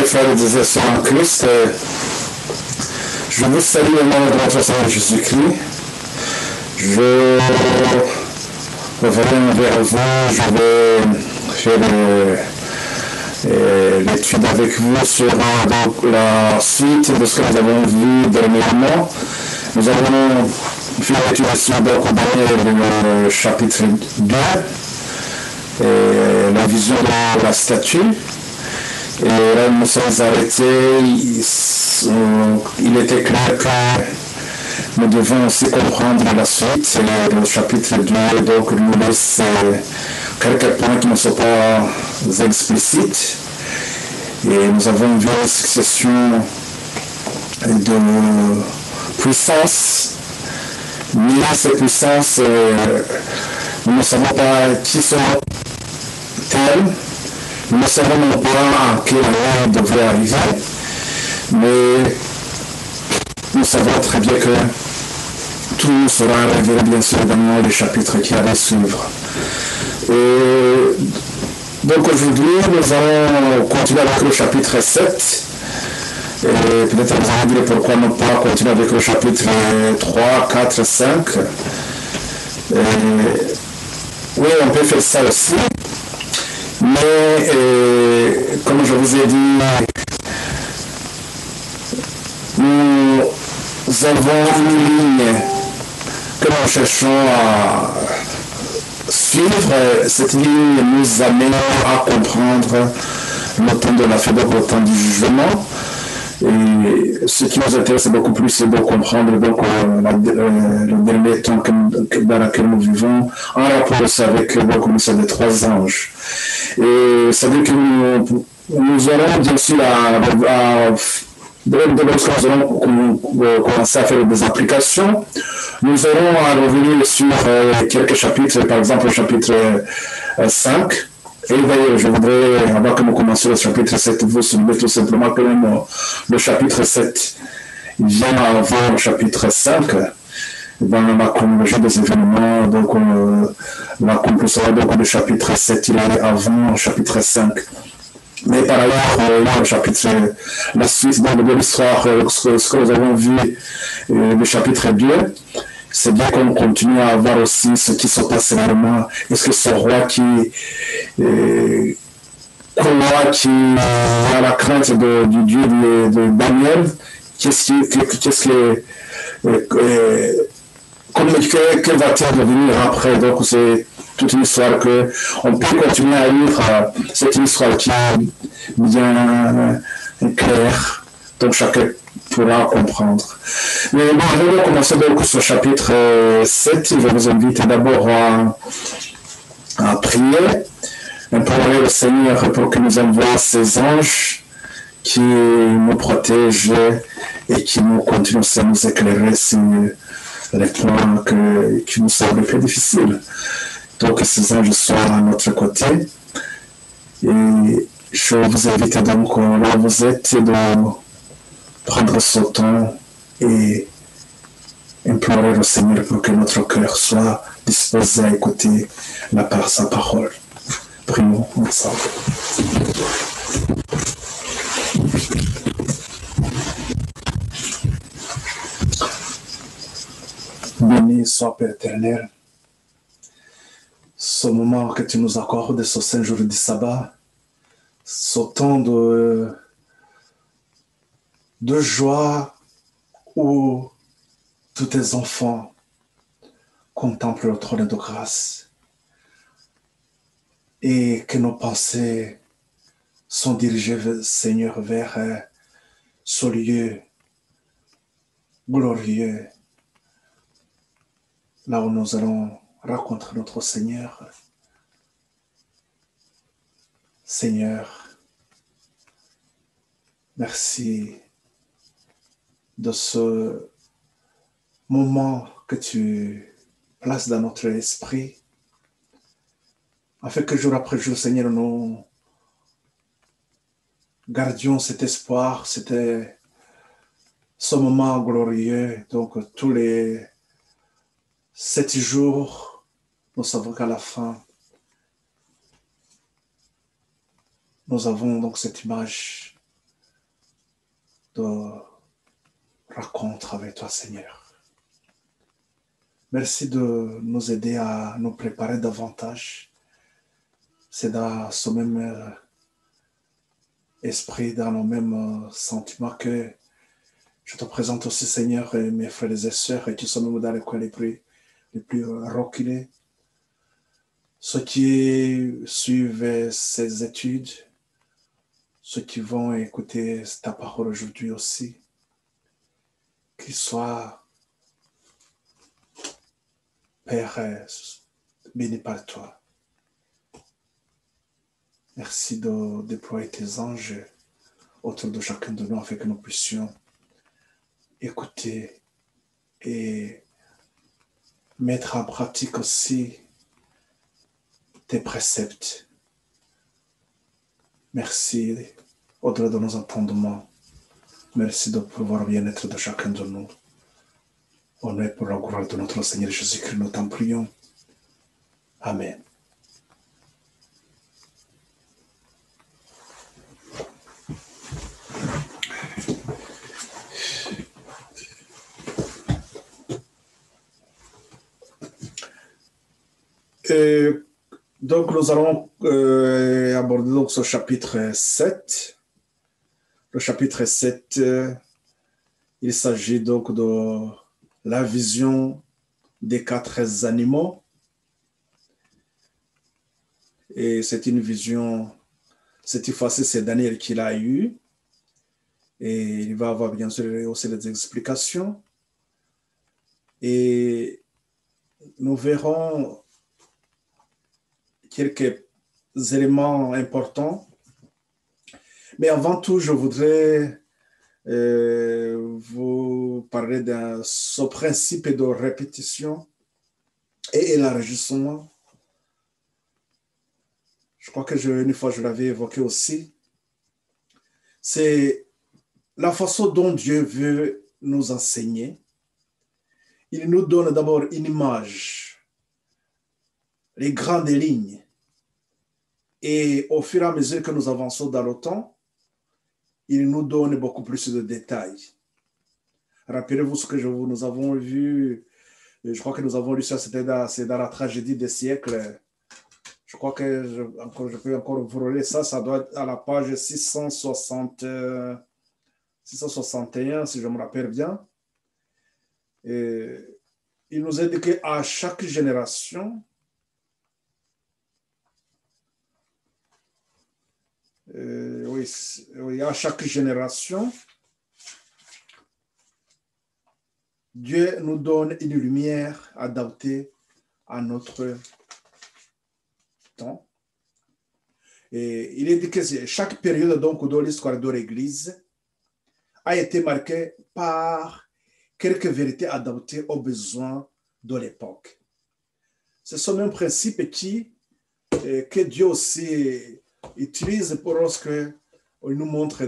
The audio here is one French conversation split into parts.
chers frères et sœurs en Christ, je vous salue au nom de notre Seigneur Jésus-Christ. Je reviens vers vous, je vais faire l'étude avec vous sur la suite de ce que nous avons vu dernièrement. Nous avons fait l'étude sur le chapitre 2, la vision de la statue. Et là, nous sommes arrêtés. Il était clair que nous devons aussi comprendre la suite, le chapitre 2, donc il nous laisse quelques points qui ne sont pas explicites. Et nous avons vu une succession de puissances. Mais ces puissances, nous ne savons pas qui sont-elles. Nous ne savons pas à quel moment il devrait arriver, mais nous savons très bien que tout sera révélé bien sûr dans les chapitres qui allaient suivre. Donc aujourd'hui, nous allons continuer avec le chapitre 7. Et peut-être vous allez dire pourquoi ne pas continuer avec le chapitre 3, 4, 5. Oui, on peut faire ça aussi. Mais, comme je vous ai dit, nous avons une ligne que nous cherchons à suivre. Cette ligne nous amène à comprendre le temps de la fin, donc le temps du jugement. Et ce qui nous intéresse beaucoup plus, c'est de comprendre donc, le dernier temps dans lequel nous vivons, en rapport avec le message des trois anges. Et ça veut dire que nous aurons bien sûr lorsque nous allons commencer à faire des applications, nous aurons à revenir sur quelques chapitres, par exemple le chapitre 5. Et d'ailleurs, je voudrais, avant que nous commencions le chapitre 7, vous souligner tout simplement que le chapitre 7 vient avant le chapitre 5. Dans la chronologie des événements, donc l'accomplissement du chapitre 7, il est avant le chapitre 5. Mais par ailleurs, le chapitre, la suite de l'histoire, ce que nous avons vu, le chapitre 2, c'est bien qu'on continue à voir aussi ce qui se passe réellement. Est-ce que ce roi qui a la crainte du Dieu de Daniel, que va-t-il devenir après? Donc c'est toute une histoire que on peut continuer à lire. C'est une histoire qui est bien claire, donc chacun pourra comprendre. Mais bon, je vais commencer donc ce chapitre 7. Je vous invite d'abord à prier, implorer le Seigneur pour qu'il nous envoie ses anges qui nous protègent et qui nous continuent à nous éclairer sur les points qui nous semblent plus difficiles. Donc que ces anges soient à notre côté. Et je vous invite donc, là vous êtes, de prendre ce temps et implorer le Seigneur pour que notre cœur soit disposé à écouter sa parole. Prions ensemble. Béni soit Père éternel, ce moment que tu nous accordes, ce saint jour du sabbat, ce temps de joie où tous tes enfants contemplent le trône de grâce et que nos pensées sont dirigées, Seigneur, vers ce lieu glorieux, là où nous allons rencontrer notre Seigneur. Seigneur, merci de ce moment que tu places dans notre esprit, afin que jour après jour, Seigneur, nous gardions cet espoir, c'était ce moment glorieux. Donc tous les 7 jours, nous savons qu'à la fin, nous avons donc cette image de rencontre avec toi, Seigneur. Merci de nous aider à nous préparer davantage. C'est dans ce même esprit, dans nos mêmes sentiments que je te présente aussi, Seigneur, et mes frères et sœurs qui sont même dans les coins les plus reculés. Ceux qui suivent ces études, ceux qui vont écouter ta parole aujourd'hui aussi, qu'ils soient, Père, bénis par toi. Merci de déployer tes anges autour de chacun de nous afin que nous puissions écouter et mettre en pratique aussi tes préceptes. Merci au-delà de nos entendements. Merci de pouvoir bien-être de chacun de nous. On est pour la gloire de notre Seigneur Jésus-Christ, nous t'en prions. Amen. Donc, nous allons aborder donc ce chapitre 7. Le chapitre 7, il s'agit donc de la vision des 4 animaux. Et c'est une vision, cette fois-ci, c'est Daniel qui l'a eu. Et il va avoir bien sûr aussi des explications. Et nous verrons quelques éléments importants. Mais avant tout, je voudrais vous parler de ce principe de répétition et élargissement. Je crois que une fois je l'avais évoqué aussi. C'est la façon dont Dieu veut nous enseigner. Il nous donne d'abord une image, les grandes lignes. Et au fur et à mesure que nous avançons dans le temps, il nous donne beaucoup plus de détails. Rappelez-vous ce que nous avons vu, je crois que nous avons lu ça, c'est dans la tragédie des siècles. Je crois que je peux encore vous relire ça, ça doit être à la page 661, si je me rappelle bien. Et il nous a dit qu'à chaque génération, oui, à chaque génération, Dieu nous donne une lumière adaptée à notre temps. Et il est dit que chaque période donc de l'histoire de l'Église a été marquée par quelques vérités adaptées aux besoins de l'époque. C'est ce même principe que Dieu aussi utilise lorsque il nous montre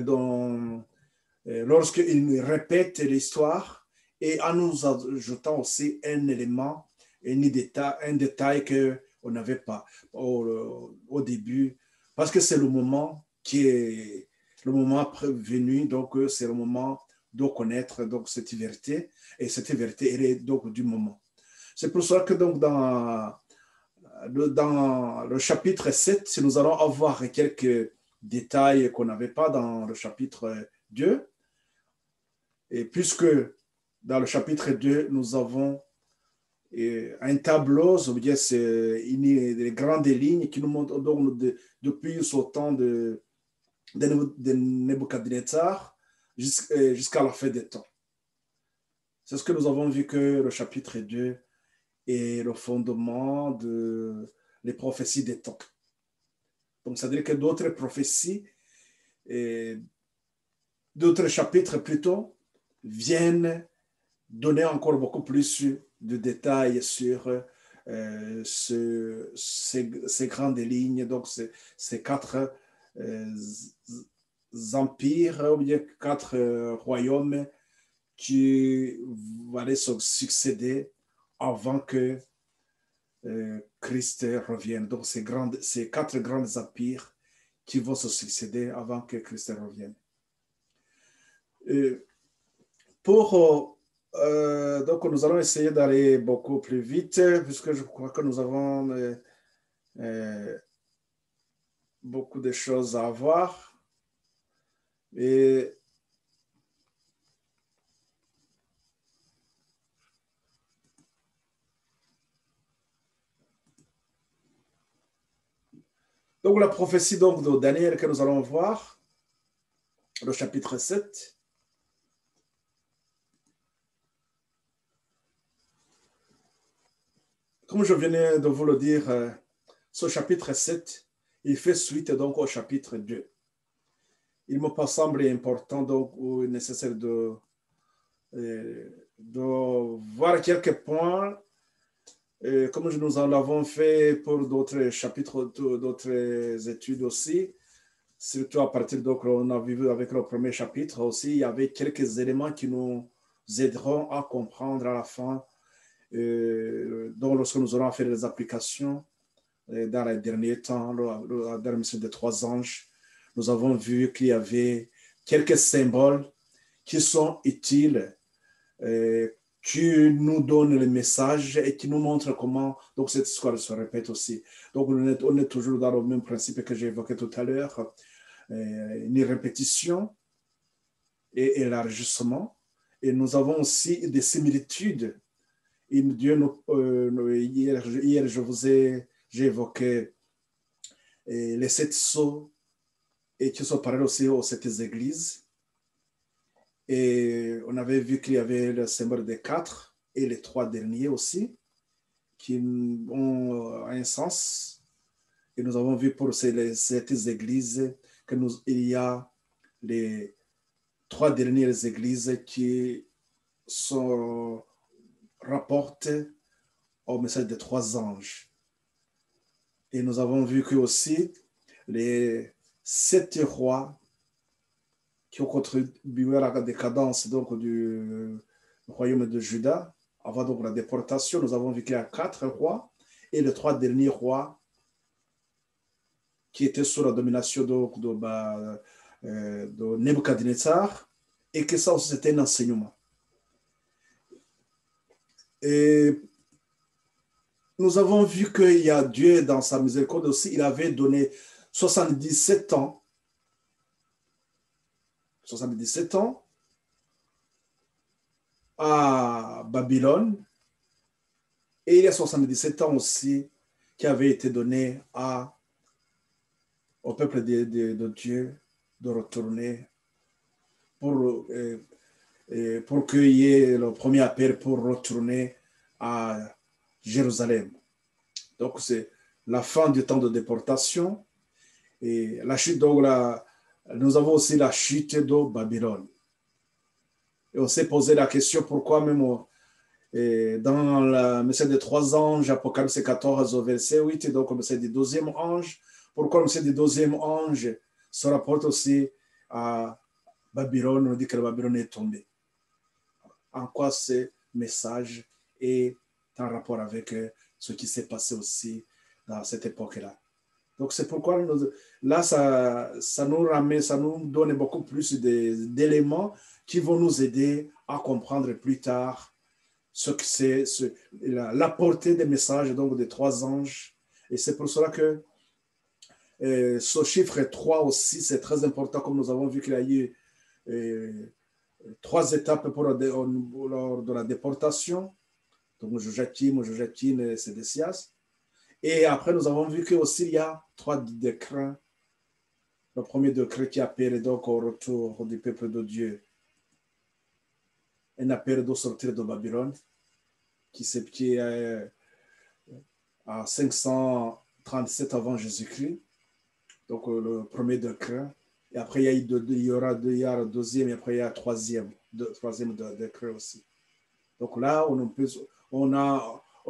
lorsqu'il nous répète l'histoire et en nous ajoutant aussi un élément, un détail qu'on n'avait pas au début, parce que c'est le moment qui est le moment venu, donc c'est le moment de connaître donc cette vérité, et cette vérité elle est donc du moment. C'est pour ça que donc dans le chapitre 7, nous allons avoir quelques détails qu'on n'avait pas dans le chapitre 2. Et puisque dans le chapitre 2, nous avons un tableau, c'est des grandes lignes qui nous montrent donc depuis ce temps de Nebuchadnezzar jusqu'à la fin des temps. C'est ce que nous avons vu, que le chapitre 2 est le fondement des prophéties des temps. Donc, c'est-à-dire que d'autres prophéties, d'autres chapitres plutôt, viennent donner encore beaucoup plus de détails sur ces grandes lignes, donc ces 4 empires, ou bien 4 royaumes qui allaient se succéder avant que Christ revienne. Donc, ces 4 grands empires qui vont se succéder avant que Christ revienne. Et donc, nous allons essayer d'aller beaucoup plus vite, puisque je crois que nous avons euh, beaucoup de choses à voir. Et donc, la prophétie donc, de Daniel que nous allons voir, le chapitre 7. Comme je venais de vous le dire, ce chapitre 7, il fait suite donc au chapitre 2. Il me semble important donc ou nécessaire de voir quelques points, comme nous en avons fait pour d'autres chapitres, d'autres études aussi. Surtout à partir donc on a vu avec le premier chapitre aussi, il y avait quelques éléments qui nous aideront à comprendre à la fin, donc lorsque nous aurons fait les applications dans les derniers temps, la dernière mission des trois anges, nous avons vu qu'il y avait quelques symboles qui sont utiles, qui nous donnent le message et qui nous montrent comment donc cette histoire se répète aussi. Donc on est toujours dans le même principe que j'ai évoqué tout à l'heure, une répétition et élargissement. Et nous avons aussi des similitudes. Et Dieu hier, j'ai évoqué les sept sceaux et qui sont parlés aussi aux sept églises. Et on avait vu qu'il y avait le symbole des quatre et les trois derniers aussi, qui ont un sens. Et nous avons vu pour les sept églises il y a les trois dernières églises qui sont rapportées au message des trois anges. Et nous avons vu que aussi les sept rois qui ont contribué à la décadence donc, du royaume de Juda, avant donc la déportation, nous avons vu qu'il y a quatre rois et les trois derniers rois qui étaient sous la domination de Nebuchadnezzar, et que ça aussi c'était un enseignement. Et nous avons vu qu'il y a Dieu dans sa miséricorde aussi, il avait donné 77 ans à Babylone, et il y a 77 ans aussi qui avaient été donnés au peuple de Dieu de retourner pour qu'il y ait le premier appel pour retourner à Jérusalem. Donc c'est la fin du temps de déportation et la chute, donc nous avons aussi la chute de Babylone. Et on s'est posé la question pourquoi même dans le message des trois anges, Apocalypse 14 au verset 8, donc le message du deuxième ange, pourquoi le message du deuxième ange se rapporte aussi à Babylone, on dit que la Babylone est tombée. En quoi ce message est en rapport avec ce qui s'est passé aussi dans cette époque-là. Donc c'est pourquoi là, ça nous ramène, ça nous donne beaucoup plus d'éléments qui vont nous aider à comprendre plus tard ce que c'est, la portée des messages donc des trois anges. Et c'est pour cela que ce chiffre 3 aussi, c'est très important, comme nous avons vu qu'il y a eu trois étapes lors de la déportation. Donc Joachim et Sédécias. Et après, nous avons vu qu'il y a trois décrets. Le premier décret qui appelle donc au retour du peuple de Dieu. Un appel de sortir de Babylone, qui est à 537 avant Jésus-Christ. Donc le premier décret. Et après, il y aura le deuxième, et après, il y a le troisième décret aussi. Donc là, on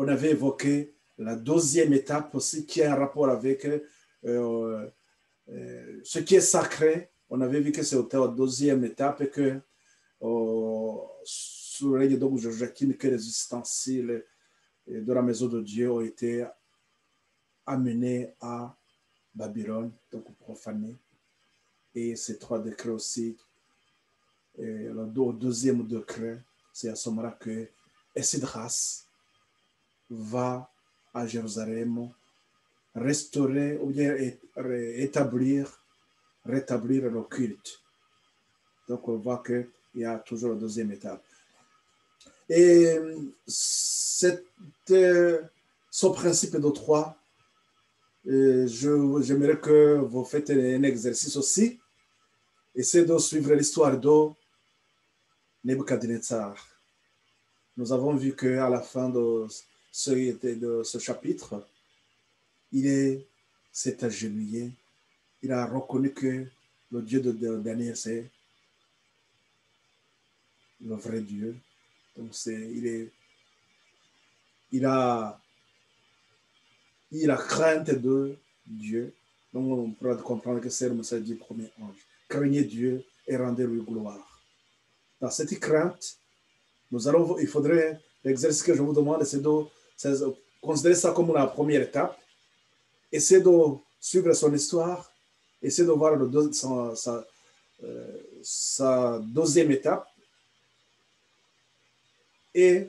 avait évoqué la deuxième étape aussi, qui a un rapport avec ce qui est sacré. On avait vu que c'était la deuxième étape et que sous le règne de Joachim, que les ustensiles de la maison de Dieu ont été amenés à Babylone, donc profanés. Et ces trois décrets aussi Et au deuxième degré, c'est à ce moment-là que Esdras va à Jérusalem restaurer ou bien rétablir le culte. Donc on voit qu'il y a toujours la deuxième étape. Et ce principe de 3, j'aimerais que vous faites un exercice aussi. Essayez de suivre l'histoire de Nebuchadnezzar. Nous avons vu qu'à la fin de ce chapitre, il s'est agenouillé. Il a reconnu que le Dieu de Daniel, c'est le vrai Dieu. Donc, il a crainte de Dieu. Donc, on pourra comprendre que c'est le message du premier ange. Craignez Dieu et rendez-lui gloire. Dans cette crainte, il faudrait, l'exercice que je vous demande, c'est de considérer ça comme la première étape. Essayez de suivre son histoire. Essayez de voir sa deuxième étape. Et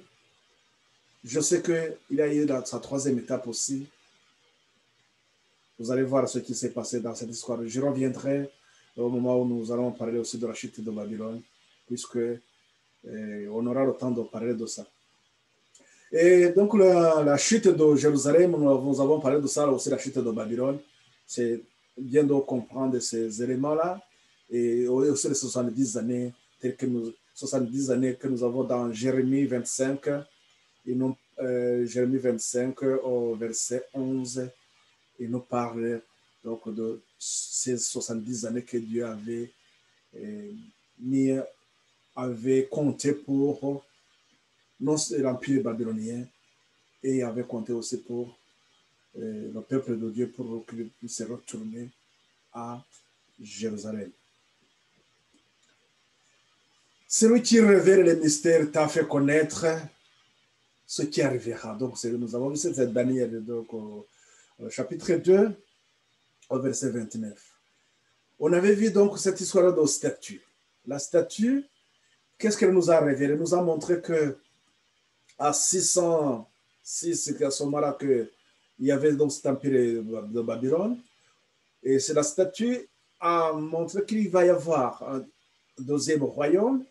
je sais qu'il a eu dans sa troisième étape aussi. Vous allez voir ce qui s'est passé dans cette histoire. Je reviendrai au moment où nous allons parler aussi de la chute de Babylone, puisque on aura le temps de parler de ça. Et donc, la chute de Jérusalem, nous avons parlé de ça aussi, la chute de Babylone. C'est bien de comprendre ces éléments-là. Et aussi les 70 années, 70 années que nous avons dans Jérémie 25, et non, Jérémie 25 au verset 11, il nous parle donc de ces 70 années que Dieu avait compté pour l'empire babylonien et avait compté aussi pour le peuple de Dieu pour qu'il puisse retourner à Jérusalem. Celui qui révèle les mystères t'a fait connaître ce qui arrivera. Donc, nous avons vu cette Daniel, donc, au chapitre 2, au verset 29. On avait vu donc cette histoire de statue. La statue, qu'est-ce qu'elle nous a révélé? Elle nous a montré que à 606, à ce moment-là, qu'il y avait donc cet empire de Babylone. Et c'est la statue a montré qu'il va y avoir un deuxième royaume,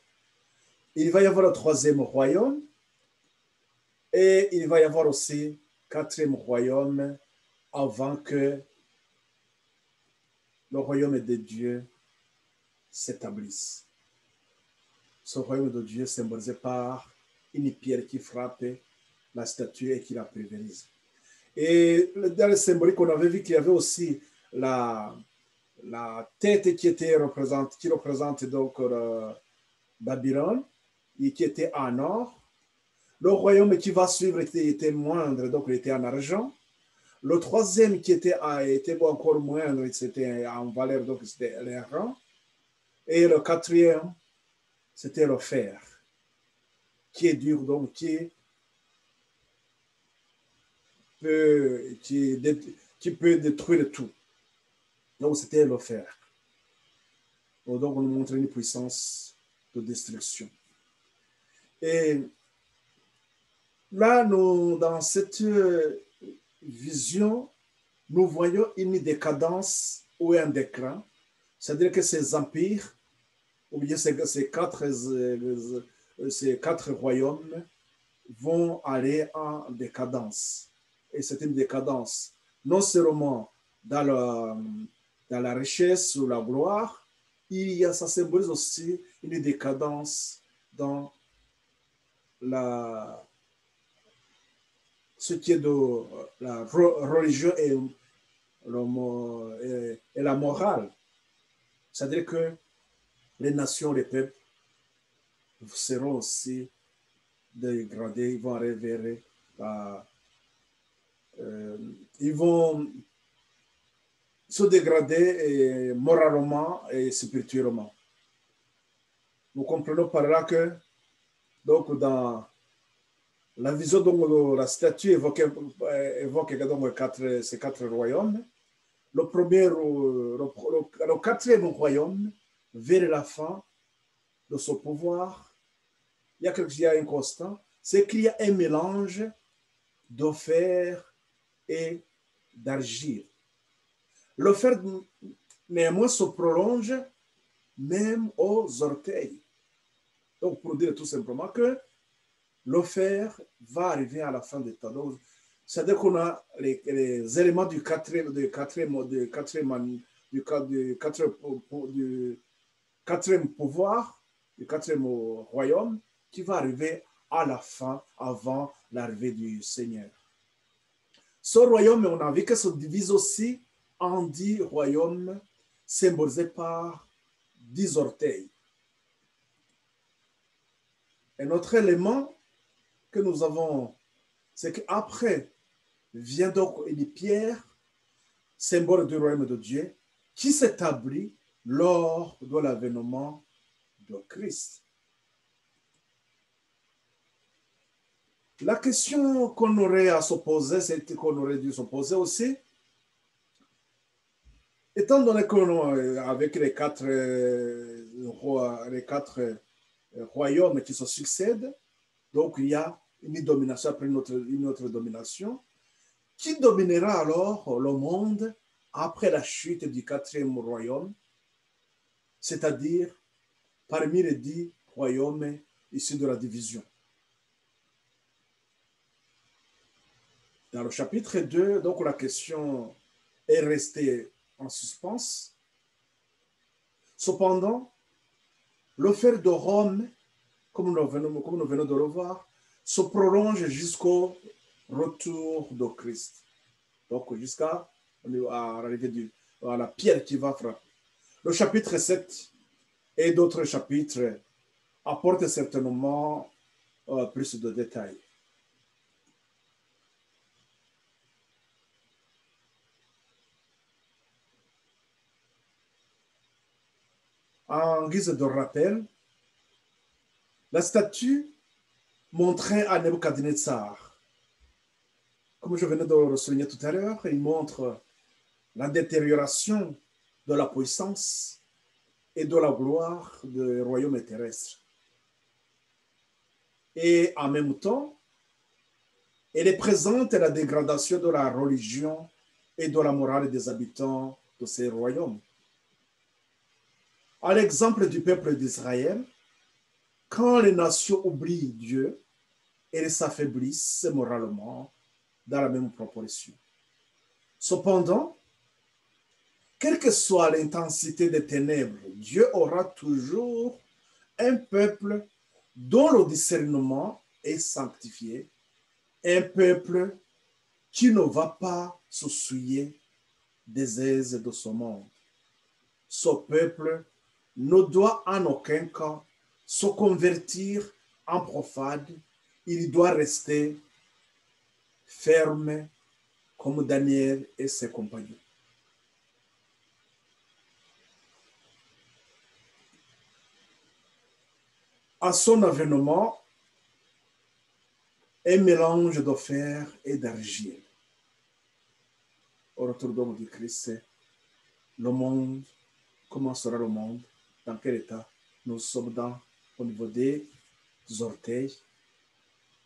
il va y avoir un troisième royaume, et il va y avoir aussi un quatrième royaume avant que le royaume de Dieu s'établisse. Ce royaume de Dieu symbolisé par une pierre qui frappe la statue et qui la pulvérise. Et dans le symbolique, on avait vu qu'il y avait aussi la tête qui représente donc Babylone, et qui était en or. Le royaume qui va suivre était moindre, donc il était en argent. Le troisième qui était encore moindre, c'était en valeur, donc c'était l'argent. Et le quatrième, c'était le fer, qui est dur, donc qui peut détruire tout. Donc c'était le fer. Donc on nous montre une puissance de destruction. Et là, dans cette vision, nous voyons une décadence ou un déclin. C'est-à-dire que ces empires, ou bien ces quatre royaumes vont aller en décadence. Et c'est une décadence non seulement dans la richesse ou la gloire, ça symbolise aussi une décadence dans ce qui est de la religion et la morale. C'est-à-dire que les nations, les peuples seront aussi dégradés, ils vont révéler, ils vont se dégrader moralement et spirituellement. Nous comprenons par là que, donc, dans la vision de la statue évoque donc ces quatre royaumes. Le quatrième royaume, vers la fin, de ce pouvoir, il y a un constant, c'est qu'il y a un mélange de fer et d'argile. Le fer, néanmoins, se prolonge même aux orteils. Donc, pour dire tout simplement que le fer va arriver à la fin des temps. C'est-à-dire qu'on a les éléments du quatrième pouvoir, du quatrième royaume, qui va arriver à la fin, avant l'arrivée du Seigneur. Ce royaume, on a vu que se divise aussi en 10 royaumes symbolisés par 10 orteils. Un autre élément que nous avons, c'est qu'après vient donc une pierre, symbole du royaume de Dieu, qui s'établit lors de l'avènement de Christ. La question qu'on aurait à se poser, c'est qu'on aurait dû se poser aussi, étant donné qu'avec les quatre royaumes qui se succèdent, donc il y a une domination après une autre domination, qui dominera alors le monde après la chute du quatrième royaume, c'est-à-dire parmi les 10 royaumes issus de la division. Dans le chapitre 2, donc la question est restée en suspens. Cependant, le fer de Rome, comme nous venons de le voir, se prolonge jusqu'au retour de Christ. Donc jusqu'à l'arrivée à la pierre qui va frapper. Le chapitre 7 et d'autres chapitres apportent certainement plus de détails. En guise de rappel, la statue montrait à Nebuchadnezzar, comme je venais de le souligner tout à l'heure, il montre la détérioration de la puissance et de la gloire du royaume terrestre. Et en même temps, elle présente la dégradation de la religion et de la morale des habitants de ces royaumes. À l'exemple du peuple d'Israël, quand les nations oublient Dieu, elles s'affaiblissent moralement dans la même proportion. Cependant, quelle que soit l'intensité des ténèbres, Dieu aura toujours un peuple dont le discernement est sanctifié, un peuple qui ne va pas se souiller des aises de ce monde. Ce peuple ne doit en aucun cas se convertir en profane, il doit rester ferme comme Daniel et ses compagnons. À son avènement, un mélange de fer et d'argile. Au retour donc du Christ, le monde, comment sera le monde, dans quel état nous sommes au niveau des orteils,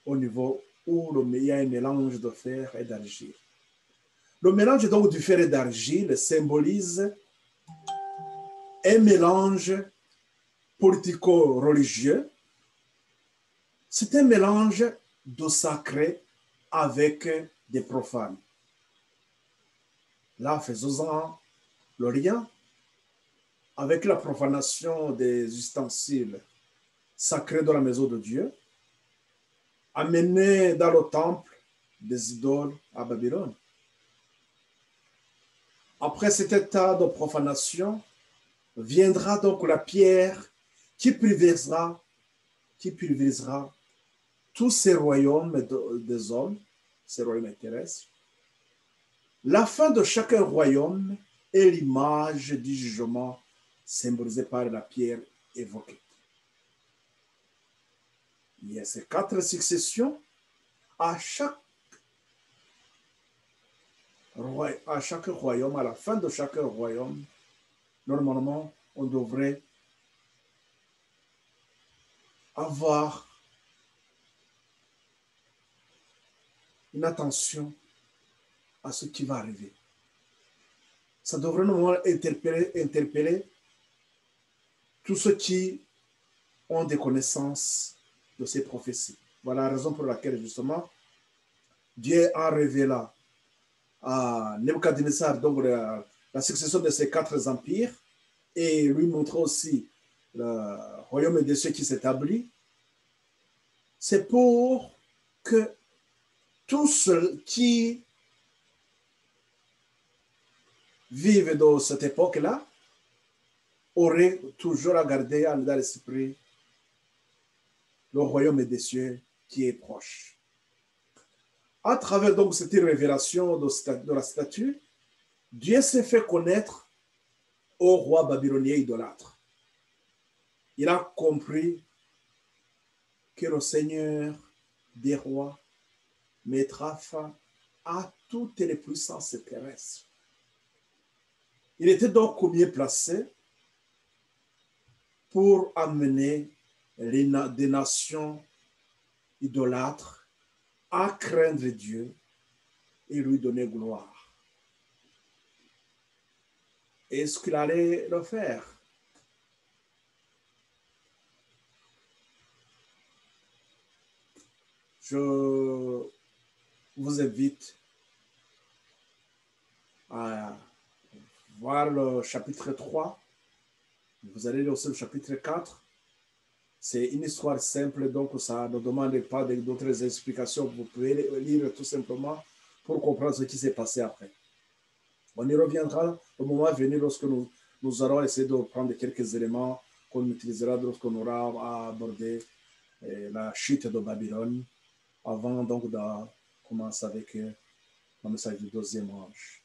au niveau où il y a un mélange de fer et d'argile. Le mélange donc du fer et d'argile symbolise un mélange politico-religieux. C'est un mélange de sacré avec des profanes. Là, faisons-en le lien avec la profanation des ustensiles sacrés de la maison de Dieu, amenés dans le temple des idoles à Babylone. Après cet état de profanation, viendra donc la pierre qui pulvérisera tous ces royaumes des hommes, ces royaumes terrestres. La fin de chaque royaume est l'image du jugement symbolisé par la pierre évoquée. Il y a ces 4 successions. À chaque royaume, à la fin de chaque royaume, normalement, on devrait avoir une attention à ce qui va arriver. Ça devrait nous interpeller tous ceux qui ont des connaissances de ces prophéties. Voilà la raison pour laquelle, justement, Dieu a révélé à Nebuchadnezzar donc la succession de ces 4 empires et lui montrer aussi le royaume des cieux qui s'établit. C'est pour que tous ceux qui vivent dans cette époque-là auraient toujours à garder dans l'esprit le royaume des cieux qui est proche. À travers donc cette révélation de la statue, Dieu s'est fait connaître au roi babylonien idolâtre. Il a compris que le Seigneur des rois mettra fin à toutes les puissances terrestres. Il était donc mieux placé pour amener des nations idolâtres à craindre Dieu et lui donner gloire. Est-ce qu'il allait le faire? Je vous invite à voir le chapitre 3. Vous allez lire aussi le chapitre 4. C'est une histoire simple, donc ça ne demande pas d'autres explications. Vous pouvez lire tout simplement pour comprendre ce qui s'est passé après. On y reviendra au moment venu lorsque nous allons essayer de prendre quelques éléments qu'on utilisera lorsqu'on aura abordé la chute de Babylone, avant donc de commencer avec le message du deuxième ange.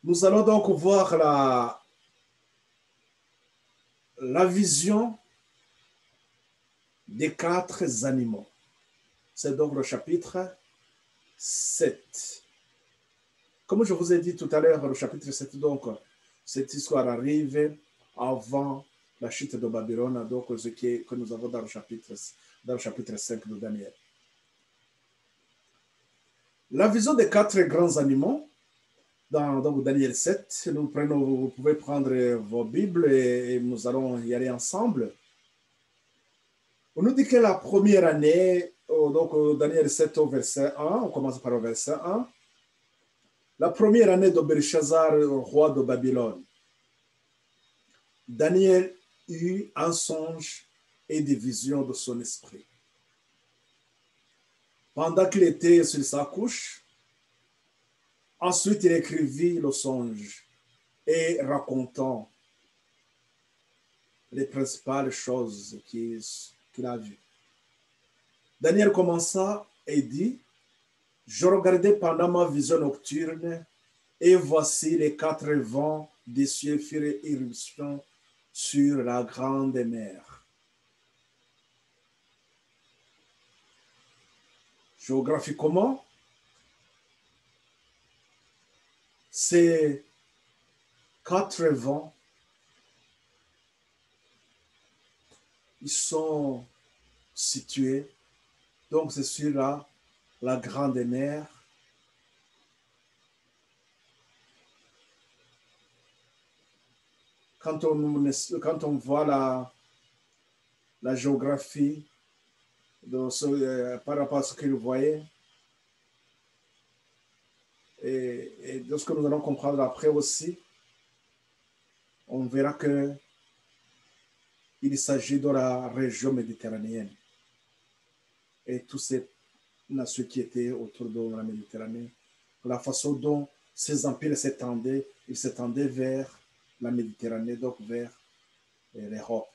Nous allons donc voir la vision des 4 animaux. C'est donc le chapitre 7. Comme je vous ai dit tout à l'heure, le chapitre 7, donc, cette histoire arrive avant la chute de Babylone, donc ce que nous avons dans le chapitre 5 de Daniel. La vision des 4 grands animaux, dans Daniel 7, vous pouvez prendre vos Bibles et nous allons y aller ensemble. On nous dit que la première année, donc Daniel 7 au verset 1, on commence par le verset 1. La première année de Belshazzar, roi de Babylone, Daniel eut un songe et des visions de son esprit. Pendant qu'il était sur sa couche, ensuite il écrivit le songe et racontant les principales choses qu'il a vues. Daniel commença et dit: je regardais pendant ma vision nocturne, et voici les 4 vents des cieux firent irruption sur la grande mer. Géographiquement, ces 4 vents, ils sont situés, donc c'est sur la grande mer. Quand on voit la géographie par rapport à ce que vous voyez, et de ce que nous allons comprendre après aussi, on verra que il s'agit de la région méditerranéenne et tous ces nations qui étaient autour de la Méditerranée, la façon dont ces empires s'étendaient, ils s'étendaient vers la Méditerranée, donc vers l'Europe.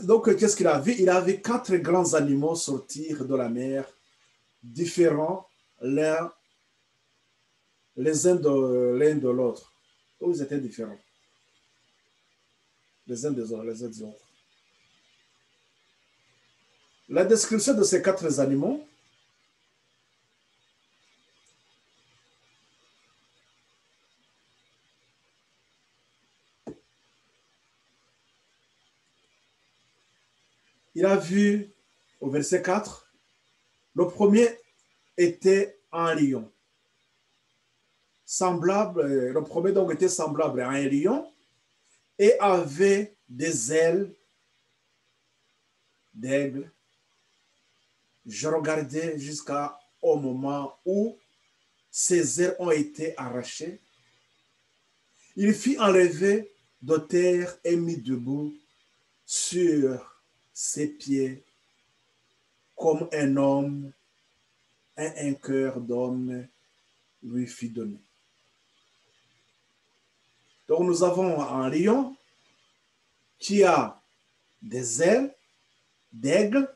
Donc, qu'est-ce qu'il a vu? Il a vu 4 grands animaux sortir de la mer, différents les uns de l'autre. Ils étaient différents. Les uns des autres. La description de ces 4 animaux il a vu au verset 4, le premier était un lion. Le premier donc était semblable à un lion et avait des ailes d'aigle. Je regardais jusqu'au moment où ses ailes ont été arrachées. Il fut enlevé de terre et mis debout sur ses pieds comme un homme, un cœur d'homme lui fut donné. Donc nous avons un lion qui a des ailes d'aigle,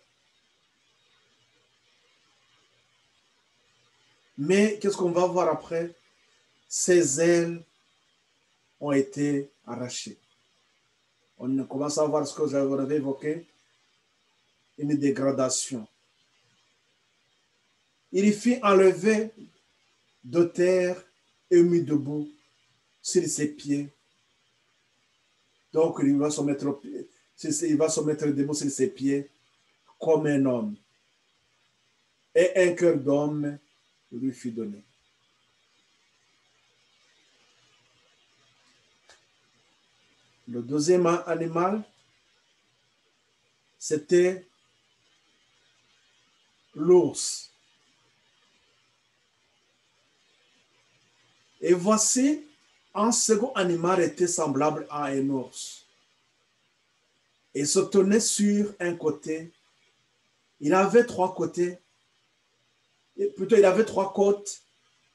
mais qu'est-ce qu'on va voir après? Ses ailes ont été arrachées. On commence à voir ce que j'avais évoqué, une dégradation. Il fut enlevé de terre et mis debout sur ses pieds. Donc, il va se mettre debout sur ses pieds comme un homme. Et un cœur d'homme lui fut donné. Le deuxième animal, c'était l'ours. Et voici, un second animal était semblable à un ours. Il se tenait sur un côté. Il avait trois côtés. Plutôt, il avait trois côtes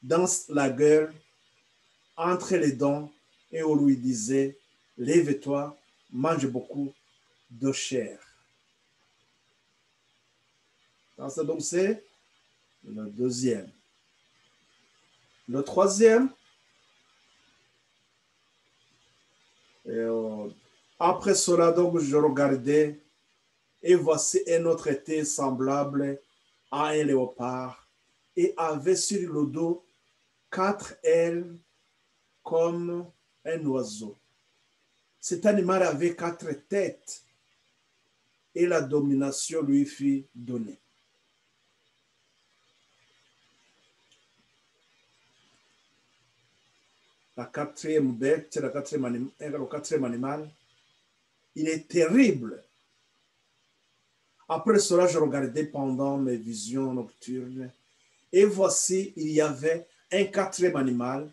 dans la gueule, entre les dents, et on lui disait, lève-toi, mange beaucoup de chair. Donc, c'est le deuxième. Le troisième, après cela, donc, je regardais, et voici un autre était semblable à un léopard, et avait sur le dos 4 ailes comme un oiseau. Cet animal avait 4 têtes, et la domination lui fut donnée. La quatrième bête, le quatrième animal, il est terrible. Après cela, je regardais pendant mes visions nocturnes, et voici, il y avait un quatrième animal,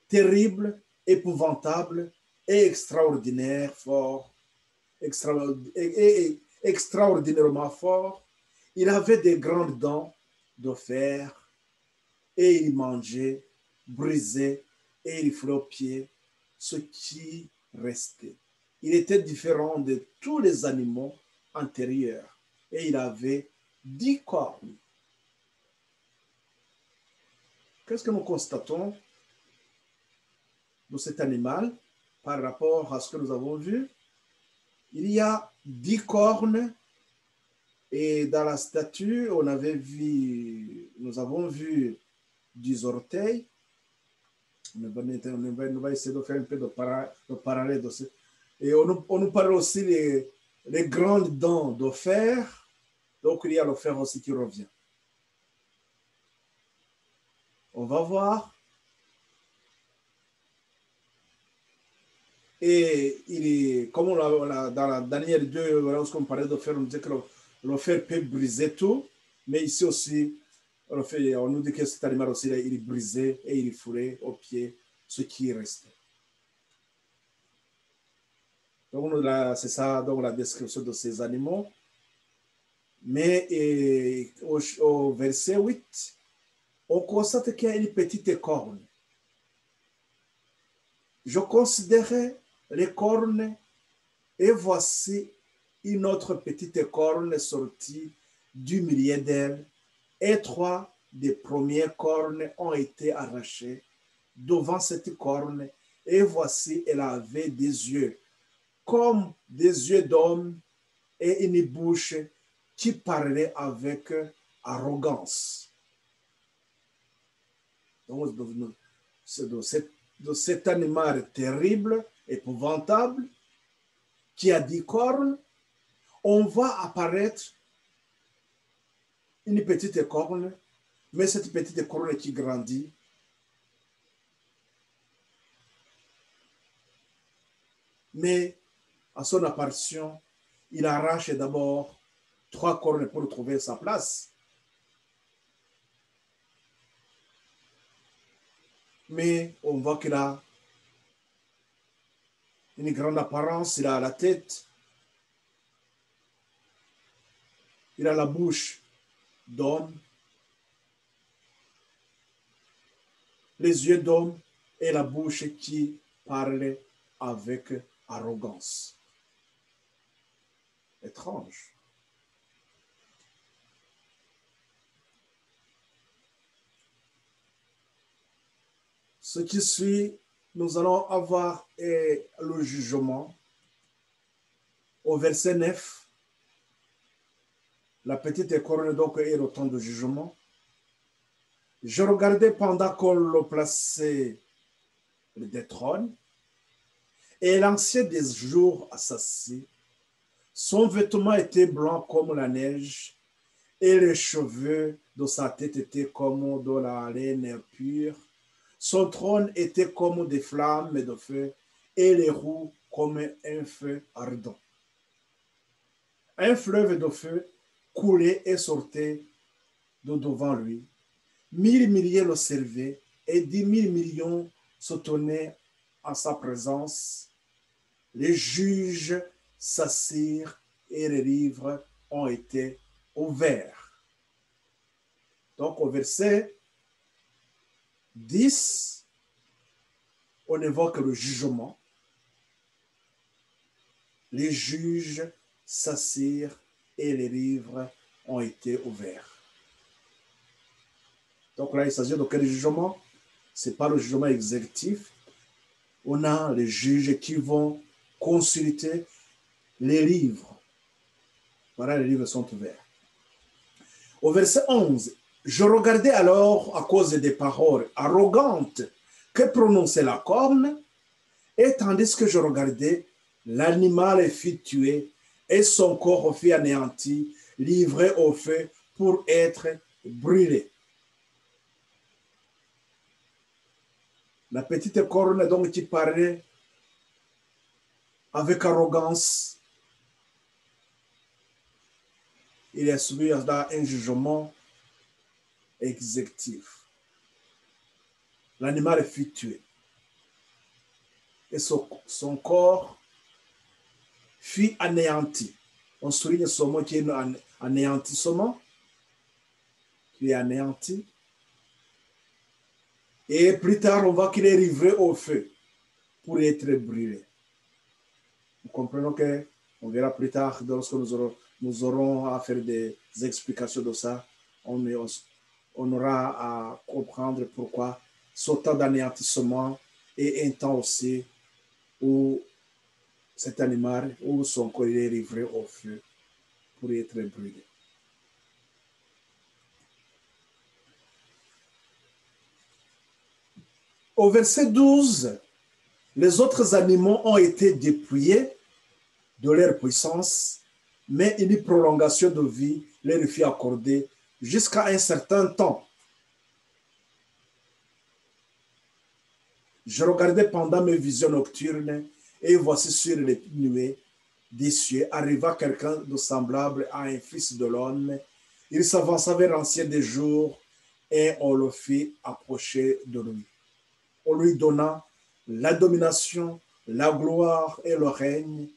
terrible, épouvantable et extraordinaire, fort, extraordinairement fort. Il avait des grandes dents de fer, et il mangeait, brisait, et il foulait aux pieds ce qui restait. Il était différent de tous les animaux antérieurs, et il avait 10 cornes. Qu'est-ce que nous constatons de cet animal par rapport à ce que nous avons vu? Il y a 10 cornes, et dans la statue, nous avons vu 10 orteils. On va essayer de faire un peu de parallèle. Et on nous parle aussi les grandes dents de fer. Donc, il y a le fer aussi qui revient. On va voir. Et comme dans Daniel 2, lorsqu'on parlait de fer, on disait que le fer peut briser tout. Mais ici aussi, on nous dit que cet animal aussi, il brisait et il foulait aux pieds ce qui restait. Donc, c'est ça donc, la description de ces animaux. Mais au verset 8, on constate qu'il y a une petite corne. Je considérais les cornes et voici une autre petite corne sortie du milieu d'elles, et 3 des premières cornes ont été arrachées devant cette corne, et voici elle avait des yeux comme des yeux d'homme et une bouche qui parlait avec arrogance. Donc, de cet animal terrible, épouvantable, qui a 10 cornes, on va apparaître une petite corne, mais cette petite corne qui grandit, mais à son apparition, il arrache d'abord 3 cornes pour trouver sa place. Mais on voit qu'il a une grande apparence, il a la tête, il a la bouche d'homme, les yeux d'homme et la bouche qui parle avec arrogance. Étrange. Ce qui suit, nous allons avoir le jugement. Au verset 9, la petite corne donc est le temps de jugement. Je regardais pendant qu'on le plaçait des trônes, et l'ancien des jours s'assit. Son vêtement était blanc comme la neige, et les cheveux de sa tête étaient comme de la laine pure. Son trône était comme des flammes de feu, et les roues comme un feu ardent. Un fleuve de feu coulait et sortait de devant lui. 1000 milliers le servaient, et 10 000 millions se tenaient en sa présence. Les juges s'assirent et les livres ont été ouverts. Donc au verset 10, on évoque le jugement. Les juges s'assirent et les livres ont été ouverts. Donc là, il s'agit de quel jugement? Ce n'est pas le jugement exécutif. On a les juges qui vont consulter les livres. Voilà, les livres sont ouverts. Au verset 11, je regardais alors, à cause des paroles arrogantes que prononçait la corne, et tandis que je regardais, l'animal fut tué et son corps fut anéanti, livré au feu pour être brûlé. La petite corne donc qui parlait avec arrogance, il est soumis à un jugement exécutif. L'animal fut tué et son corps fut anéanti. On souligne ce mot qui est un anéantissement, qui est anéanti. Et plus tard, on voit qu'il est livré au feu pour être brûlé. Nous comprenons que, on verra plus tard, lorsque nous aurons à faire des explications de ça, on aura à comprendre pourquoi ce temps d'anéantissement est un temps aussi où cet animal, où son corps est livré au feu pour être brûlé. Au verset 12, les autres animaux ont été dépouillés de leur puissance, mais une prolongation de vie leur fut accordée jusqu'à un certain temps. Je regardais pendant mes visions nocturnes, et voici sur les nuées des cieux arriva quelqu'un de semblable à un fils de l'homme. Il s'avança vers l'ancien des jours, et on le fit approcher de lui. On lui donna la domination, la gloire et le règne,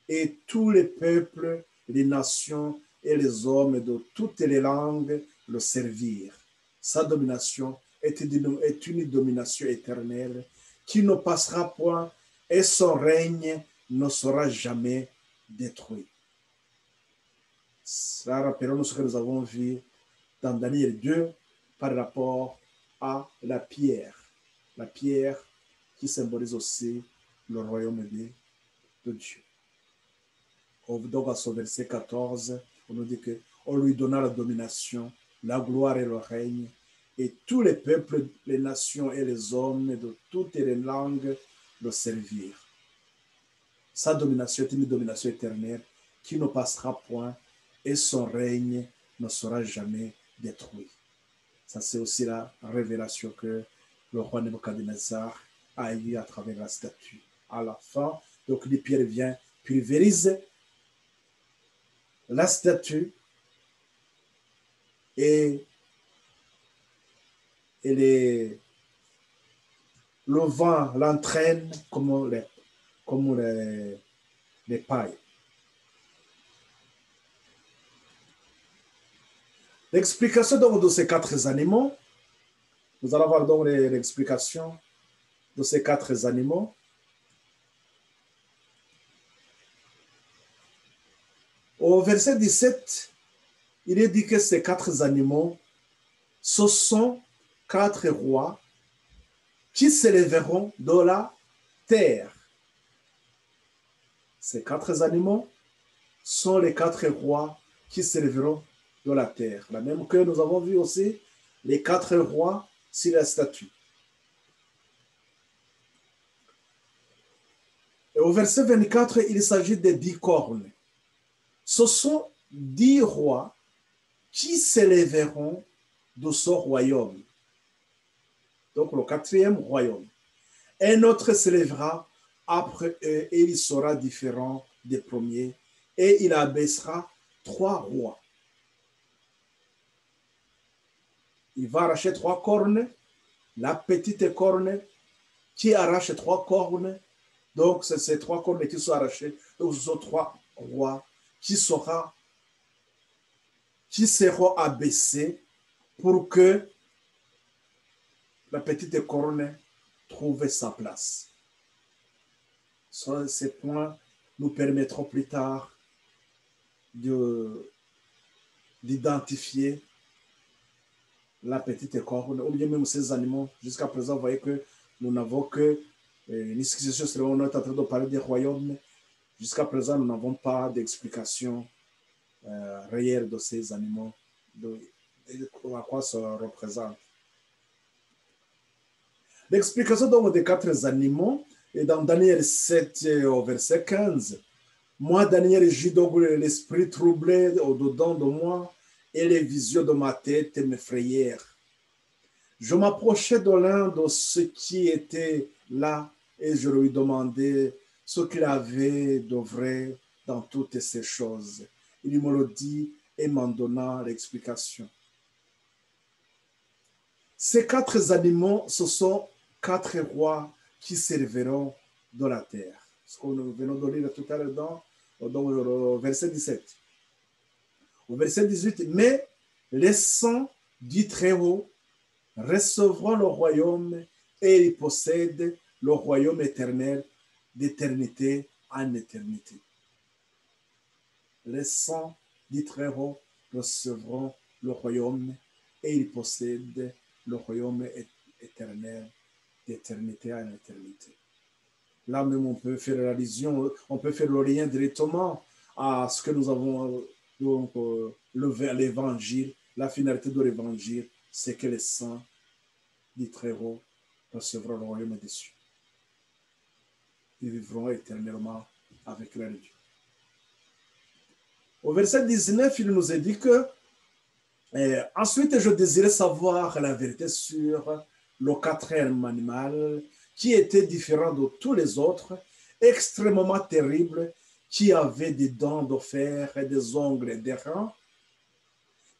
et tous les peuples, les nations et les hommes de toutes les langues le servirent. Sa domination est une domination éternelle qui ne passera point, et son règne ne sera jamais détruit. Cela rappelle ce que nous avons vu dans Daniel 2 par rapport à la pierre qui symbolise aussi le royaume de Dieu. Donc à ce verset 14, on nous dit qu'on lui donna la domination, la gloire et le règne, et tous les peuples, les nations et les hommes de toutes les langues le servirent. Sa domination est une domination éternelle qui ne passera point et son règne ne sera jamais détruit. Ça, c'est aussi la révélation que le roi Nebuchadnezzar a eue à travers la statue. À la fin, donc, Pierre vient, pulvérise la statue et le vent l'entraîne comme les pailles. L'explication donc de ces quatre animaux, nous allons voir donc l'explication de ces quatre animaux. Au verset 17, il est dit que ces quatre animaux, ce sont quatre rois qui s'élèveront de la terre. Ces quatre animaux sont les quatre rois qui s'élèveront de la terre. La même que nous avons vu aussi les quatre rois sur la statue. Et au verset 24, il s'agit des 10 cornes. Ce sont 10 rois qui s'élèveront de ce royaume. Donc le quatrième royaume. Un autre s'élèvera après eux et il sera différent des premiers et il abaissera 3 rois. Il va arracher 3 cornes, la petite corne qui arrache 3 cornes. Donc, c'est ces 3 cornes qui sont arrachées. Donc, ce sont 3 rois qui seront abaissés pour que la petite corne trouve sa place. Ces points nous permettront plus tard d'identifier la petite corne, ou bien même ces animaux. Jusqu'à présent, vous voyez que nous n'avons que une discussion sur on est en train de parler des royaumes. Jusqu'à présent, nous n'avons pas d'explication réelle de ces animaux, de à quoi ça représente. L'explication donc des 4 animaux est dans Daniel 7 au verset 15. Moi, Daniel, j'ai donc l'esprit troublé au-dedans de moi et les visions de ma tête m'effrayèrent. Je m'approchais de l'un de ceux qui étaient là et je lui demandais ce qu'il avait de vrai dans toutes ces choses. Il me le dit et m'en donna l'explication. Ces 4 animaux, ce sont 4 rois qui s'élèveront de la terre. Ce que nous venons de lire tout à l'heure dans le verset 17. Au verset 18, mais les saints du Très-Haut recevront le royaume et ils possèdent le royaume éternel d'éternité en éternité. Les saints du Très-Haut recevront le royaume et ils possèdent le royaume éternel d'éternité en éternité. Là même, on peut faire l'allusion, on peut faire le lien directement à ce que nous avons donc l'évangile. La finalité de l'évangile, c'est que les saints du Très-Haut recevront le royaume des cieux. Ils vivront éternellement avec leur Dieu. Au verset 19, il nous est dit que ensuite, je désirais savoir la vérité sur le quatrième animal qui était différent de tous les autres, extrêmement terrible, qui avait des dents de fer et des ongles d'airain,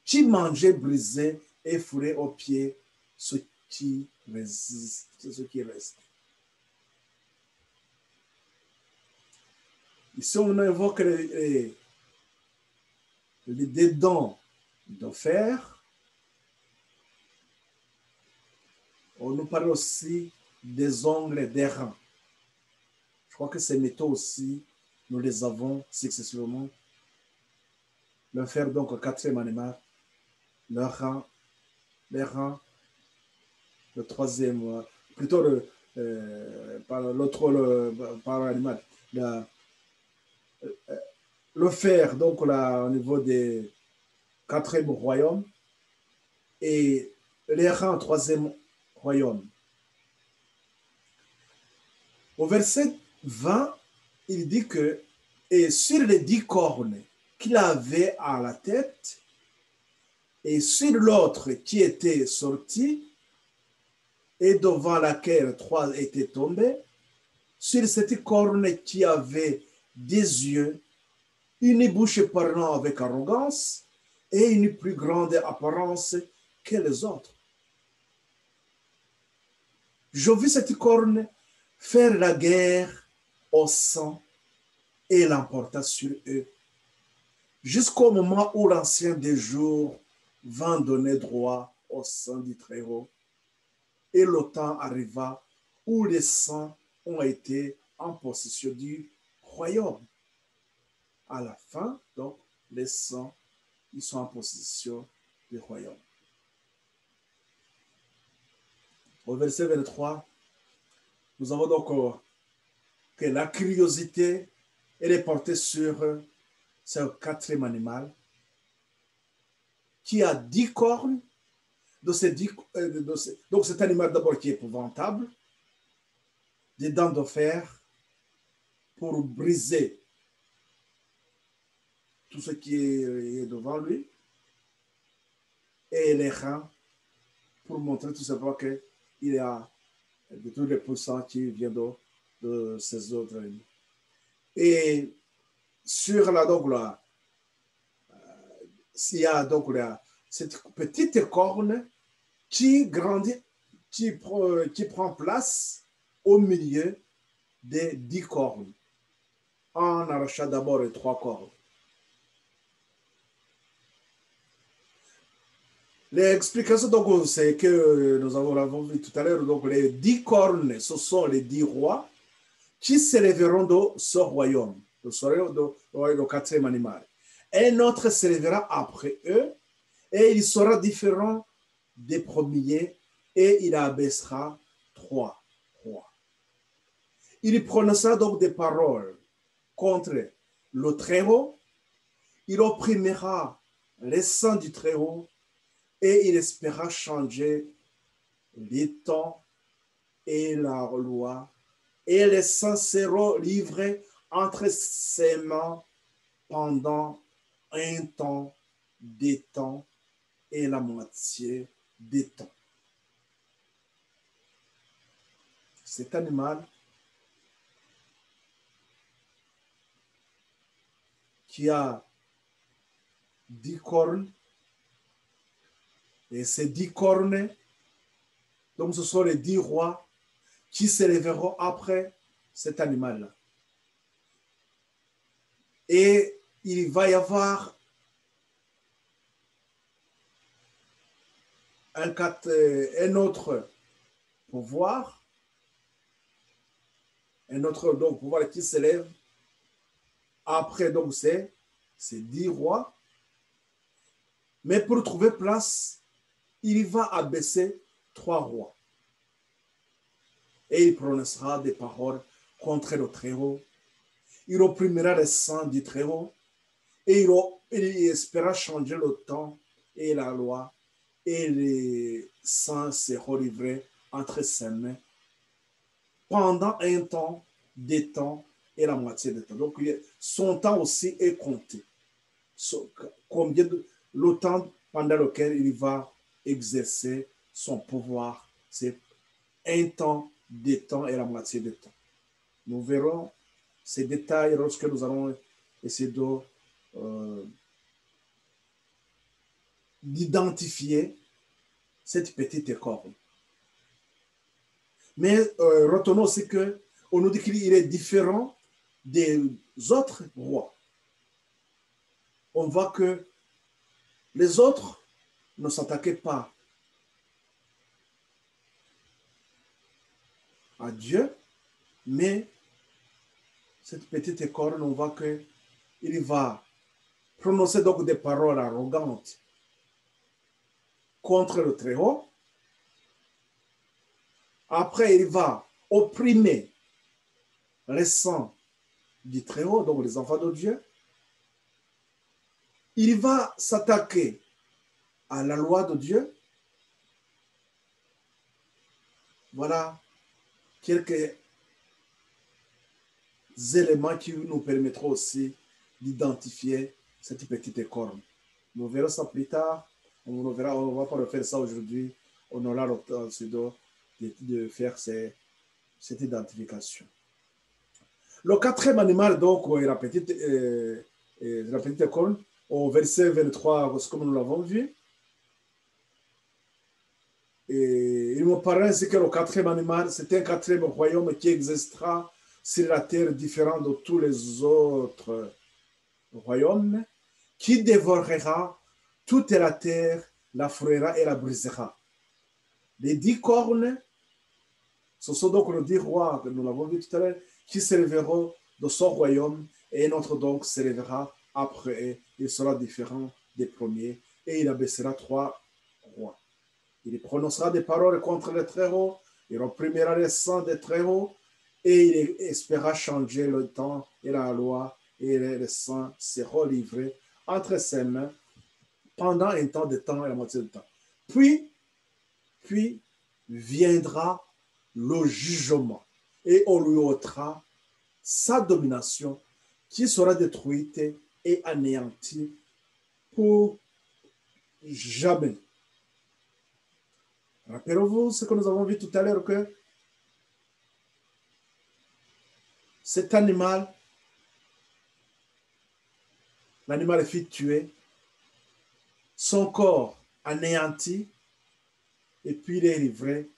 qui mangeait, brisait et fourrait aux pieds ce qui résiste, ce qui reste. Ici, on évoque des dents de fer. On nous parle aussi des ongles d'airain. Je crois que ces métaux aussi, nous les avons successivement. Le fer, donc, le quatrième animal, le rein, le troisième, plutôt par l'animal, le fer, donc là, au niveau des quatrième royaume, et les reins, troisième royaume. Au verset 20, il dit que, Et sur les 10 cornes qu'il avait à la tête, et sur l'autre qui était sorti, et devant laquelle 3 étaient tombés, sur cette corne qui avait des yeux, une bouche parlant avec arrogance et une plus grande apparence que les autres. Je vis cette corne faire la guerre au sang et l'emporta sur eux, jusqu'au moment où l'ancien des jours vint donner droit au sang du Très-Haut. Et le temps arriva où les saints ont été en possession du royaume. À la fin, donc, les saints, ils sont en possession du royaume. Au verset 23, nous avons donc que la curiosité, elle est portée sur ce 4e animal qui a 10 cornes. Donc cet animal d'abord qui est épouvantable, des dents de fer pour briser tout ce qui est devant lui, et les reins pour montrer tout simplement qu'il y a de tous les puissants qui viennent de ces autres ennemis. Et sur la donc là, il y a donc là, cette petite corne qui grandit, qui prend place au milieu des 10 cornes, en arrachant d'abord les 3 cornes. L'explication, donc, c'est que nous l'avons vu tout à l'heure, donc les 10 cornes, ce sont les 10 rois qui s'élèveront de ce royaume, le 4e animal. Un autre s'élèvera après eux, et il sera différent des premiers, et il abaissera 3 rois. Il prononcera donc des paroles contre le Très-Haut, il opprimera les saints du Très-Haut, et il espéra changer les temps et la loi, et les saints seront livrés entre ses mains pendant un temps, des temps et la moitié des temps. Cet animal qui a 10 cornes, et ces 10 cornes, donc ce sont les 10 rois qui s'élèveront après cet animal-là. Et il va y avoir un autre pouvoir, un autre donc, pouvoir qui s'élève après donc ces 10 rois. Mais pour trouver place, il va abaisser 3 rois. Et il prononcera des paroles contre le Très-Haut. Il opprimera les saints du Très-Haut. Et il espéra changer le temps et la loi. Et les saints seront livrés entre ses mains pendant un temps, des temps et la moitié des temps. Donc, son temps aussi est compté. Combien le temps pendant lequel il va exercer son pouvoir, c'est un temps, des temps et la moitié des temps. Nous verrons ces détails lorsque nous allons essayer d'identifier cette petite corne. Mais retenons aussi qu'on nous dit qu'il est différent des autres rois. On voit que les autres ne s'attaquaient pas à Dieu, mais cette petite corne, on voit qu'il va prononcer donc des paroles arrogantes contre le Très-Haut. Après, il va opprimer les saints du Très-Haut, donc les enfants de Dieu. Il va s'attaquer à la loi de Dieu. Voilà quelques éléments qui nous permettront aussi d'identifier cette petite corne. Nous verrons ça plus tard. On ne va pas refaire ça aujourd'hui. On aura le temps de faire cette identification. Le quatrième animal, donc, est la petite corne, au verset 23, comme nous l'avons vu. Et il me paraît que le quatrième animal, c'est un quatrième royaume qui existera sur la terre différent de tous les autres royaumes, qui dévorera toute la terre, la fouillera et la brisera. Les 10 cornes, ce sont donc les 10 rois, que nous l'avons vu tout à l'heure, qui s'élèveront de son royaume, et un autre donc s'élèvera après. Il sera différent des premiers, et il abaissera 3 rois. Il prononcera des paroles contre les Très-Hauts, il opprimera les saints des Très-Hauts, et il espéra changer le temps et la loi, et les saints seront livrés entre ses mains pendant un temps de temps et la moitié du temps. Puis viendra le jugement, et on lui ôtera sa domination qui sera détruite et anéantie pour jamais. Rappelez-vous ce que nous avons vu tout à l'heure, que cet animal, l'animal fut tué, son corps anéanti, et puis il est livré,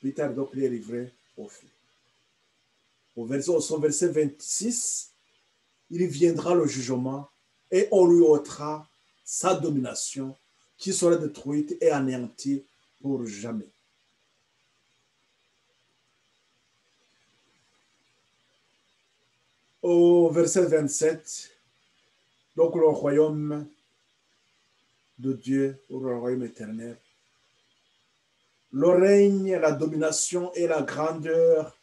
plus tard donc il est livré au feu. Au son verset 26, il viendra le jugement et on lui ôtera sa domination qui sera détruite et anéantie pour jamais. Au verset 27, donc le royaume de Dieu, ou le royaume éternel, le règne, la domination et la grandeur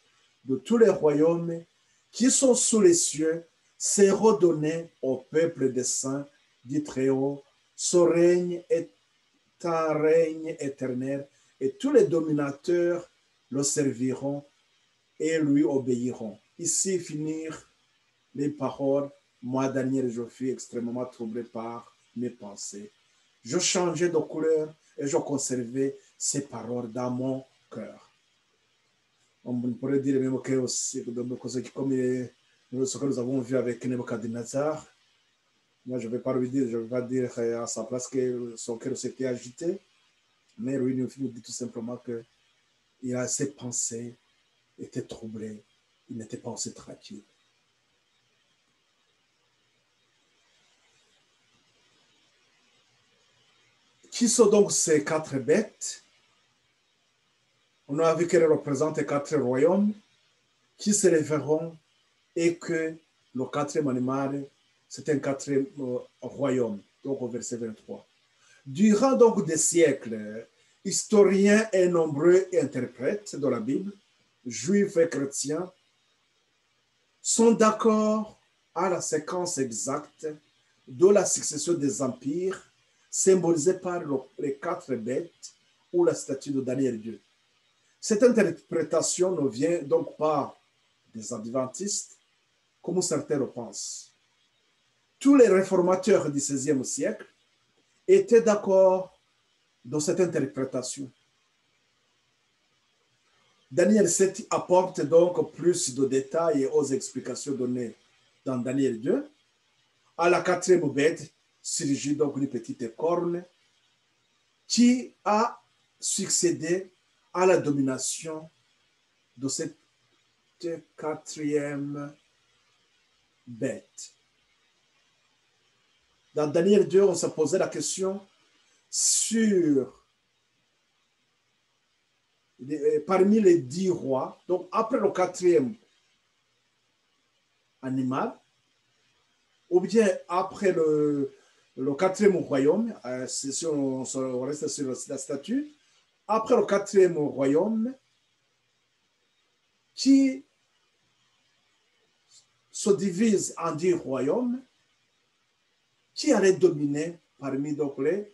de tous les royaumes qui sont sous les cieux seront donnés au peuple des saints du Très-Haut. Ce règne est un règne éternel et tous les dominateurs le serviront et lui obéiront. Ici finirent les paroles. Moi, Daniel, je fus extrêmement troublé par mes pensées. Je changeais de couleur et je conservais ces paroles dans mon cœur. On pourrait dire même que aussi, comme ce que nous avons vu avec Nebuchadnezzar, moi je ne vais pas lui dire, je ne vais pas dire à sa place que son cœur s'était agité, mais lui nous dit tout simplement que ses pensées étaient troublées, il n'était pas aussi tranquille. Qui sont donc ces 4 bêtes? On a vu qu'elles représentent 4 royaumes qui s'élèveront et que le 4e animal, c'est un 4e royaume, donc au verset 23. Durant donc des siècles, historiens et nombreux interprètes de la Bible, juifs et chrétiens, sont d'accord à la séquence exacte de la succession des empires symbolisée par les 4 bêtes ou la statue de Daniel 2. Cette interprétation ne vient donc pas des adventistes, comme certains le pensent. Tous les réformateurs du XVIe siècle étaient d'accord dans cette interprétation. Daniel 7 apporte donc plus de détails aux explications données dans Daniel 2. À la 4e bête surgit donc une petite corne qui a succédé à la domination de cette 4e bête. Dans Daniel 2, on se posait la question sur, parmi les 10 rois, donc après le 4e animal, ou bien après le 4e royaume, si on reste sur la statue, après le 4e royaume, qui se divise en 10 royaumes, qui allait dominer parmi donc les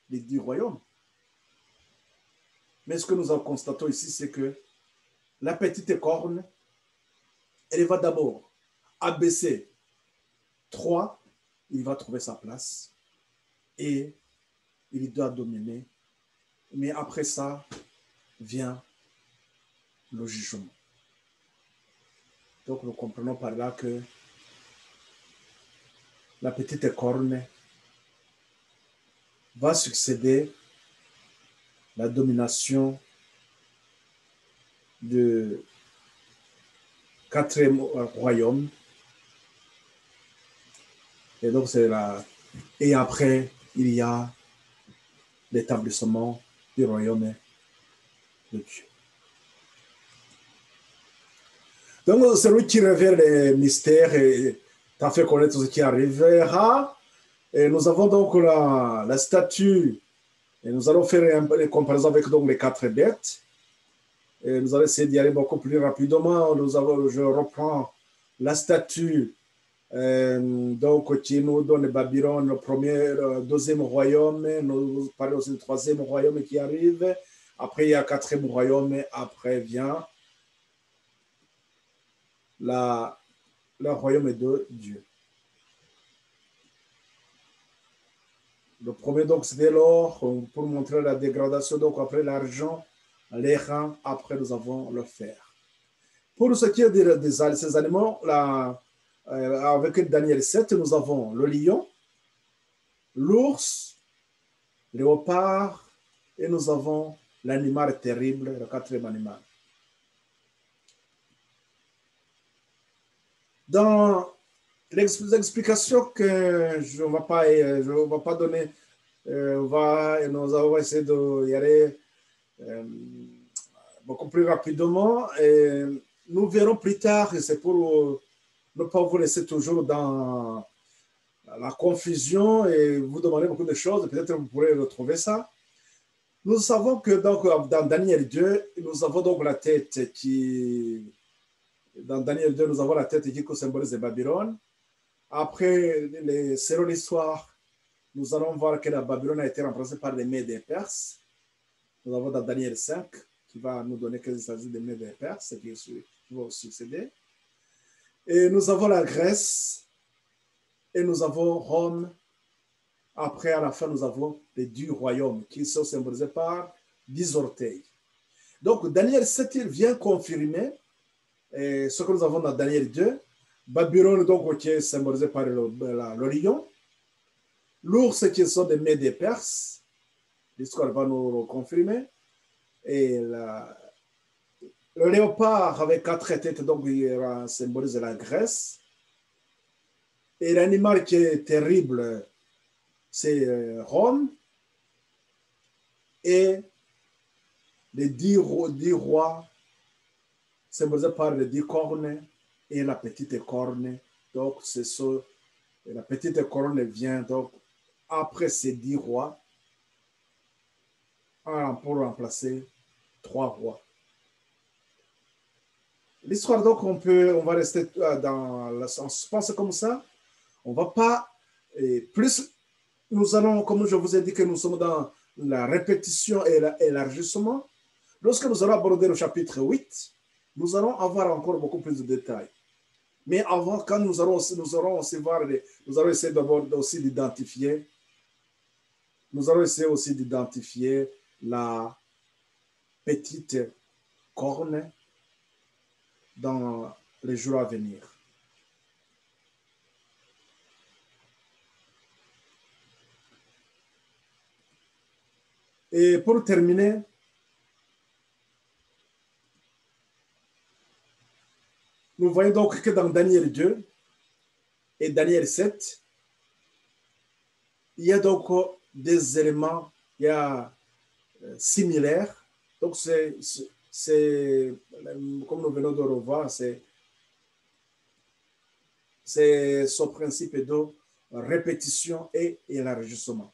10 royaumes. Mais ce que nous constatons ici, c'est que la petite corne, elle va d'abord abaisser 3, il va trouver sa place et il doit dominer. Mais après ça, vient le jugement. Donc nous comprenons par là que la petite corne va succéder la domination du 4e royaume. Et donc c'est là. Et après, il y a l'établissement du royaume de Dieu. Donc, celui qui révèle les mystères et t'a fait connaître ce qui arrivera. Et nous avons donc la statue. Et nous allons faire une comparaison avec donc, les 4 bêtes. Et nous allons essayer d'y aller beaucoup plus rapidement. Je reprends la statue donc, qui nous donne Babylone, le premier, le 2e royaume. Nous parlons aussi du 3e royaume qui arrive. Après, il y a le 4e royaume. Après vient le royaume de Dieu. Le premier, donc, c'était l'or pour montrer la dégradation. Donc, après l'argent, les reins. Après, nous avons le fer. Pour ce qui est de ces animaux, avec Daniel 7, nous avons le lion, l'ours, le léopard, et nous avons l'animal terrible, le 4e animal. Dans les explications que je ne vais pas donner, nous allons essayer d'y aller beaucoup plus rapidement. Et nous verrons plus tard, et c'est pour ne pas vous laisser toujours dans la confusion et vous demander beaucoup de choses, peut-être vous pourrez retrouver ça. Nous savons que donc, dans Daniel 2, nous avons donc la tête qui... Dans Daniel 2, nous avons la tête qui symbolise Babylone. Après, selon l'histoire, nous allons voir que la Babylone a été remplacée par les Mèdes et Perses. Nous avons dans Daniel 5, qui va nous donner qu'il s'agit des Mèdes et Perses, qui vont succéder. Et nous avons la Grèce, et nous avons Rome. Après, à la fin, nous avons les 10 royaumes, qui sont symbolisés par 10 orteils. Donc, Daniel 7, il vient confirmer ce que nous avons dans Daniel 2. Babylone, donc, qui est symbolisé par le lion. L'ours, qui sont des Mèdes et Perses. L'histoire va nous le confirmer. Et le léopard avec 4 têtes, donc, il symbolise la Grèce. Et l'animal qui est terrible, c'est Rome. Et les 10 rois, symbolisés par les 10 cornes et la petite corne. Donc, la petite corne vient donc après ces 10 rois pour remplacer 3 rois. L'histoire, donc, on va rester dans le sens, pense comme ça. On ne va pas plus. Nous allons, comme je vous ai dit, que nous sommes dans la répétition et l'élargissement. Lorsque nous allons aborder le chapitre 8, nous allons avoir encore beaucoup plus de détails. Mais avant, quand nous allons essayer d'abord aussi d'identifier. Nous allons essayer aussi d'identifier la petite corne dans les jours à venir. Et pour terminer, nous voyons donc que dans Daniel 2 et Daniel 7, il y a donc des éléments similaires. Donc, c'est comme nous venons de revoir, c'est ce principe de répétition et élargissement.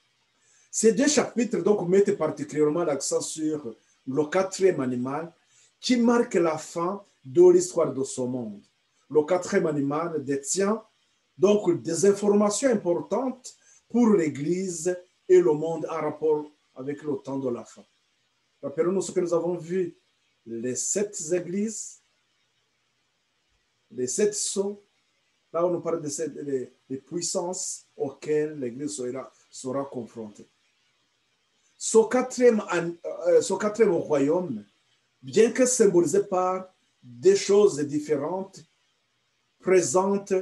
Ces 2 chapitres donc mettent particulièrement l'accent sur le 4e animal qui marque la fin de l'histoire de ce monde. Le 4e animal détient donc des informations importantes pour l'Église et le monde en rapport avec le temps de la fin. Rappelons-nous ce que nous avons vu les 7 églises, les 7 sceaux. Là, on nous parle des puissances auxquelles l'Église sera confrontée. Ce quatrième royaume, bien que symbolisé par des choses différentes, présente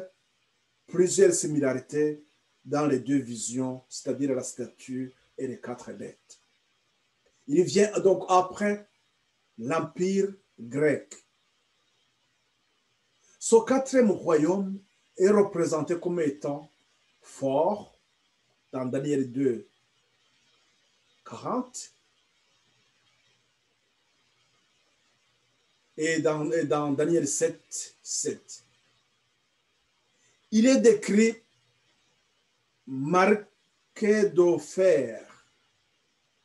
plusieurs similarités dans les 2 visions, c'est-à-dire la statue et les 4 bêtes. Il vient donc après l'Empire grec. Ce quatrième royaume est représenté comme étant fort dans Daniel 2, 40 et dans Daniel 7, 7. Il est décrit marqué de fer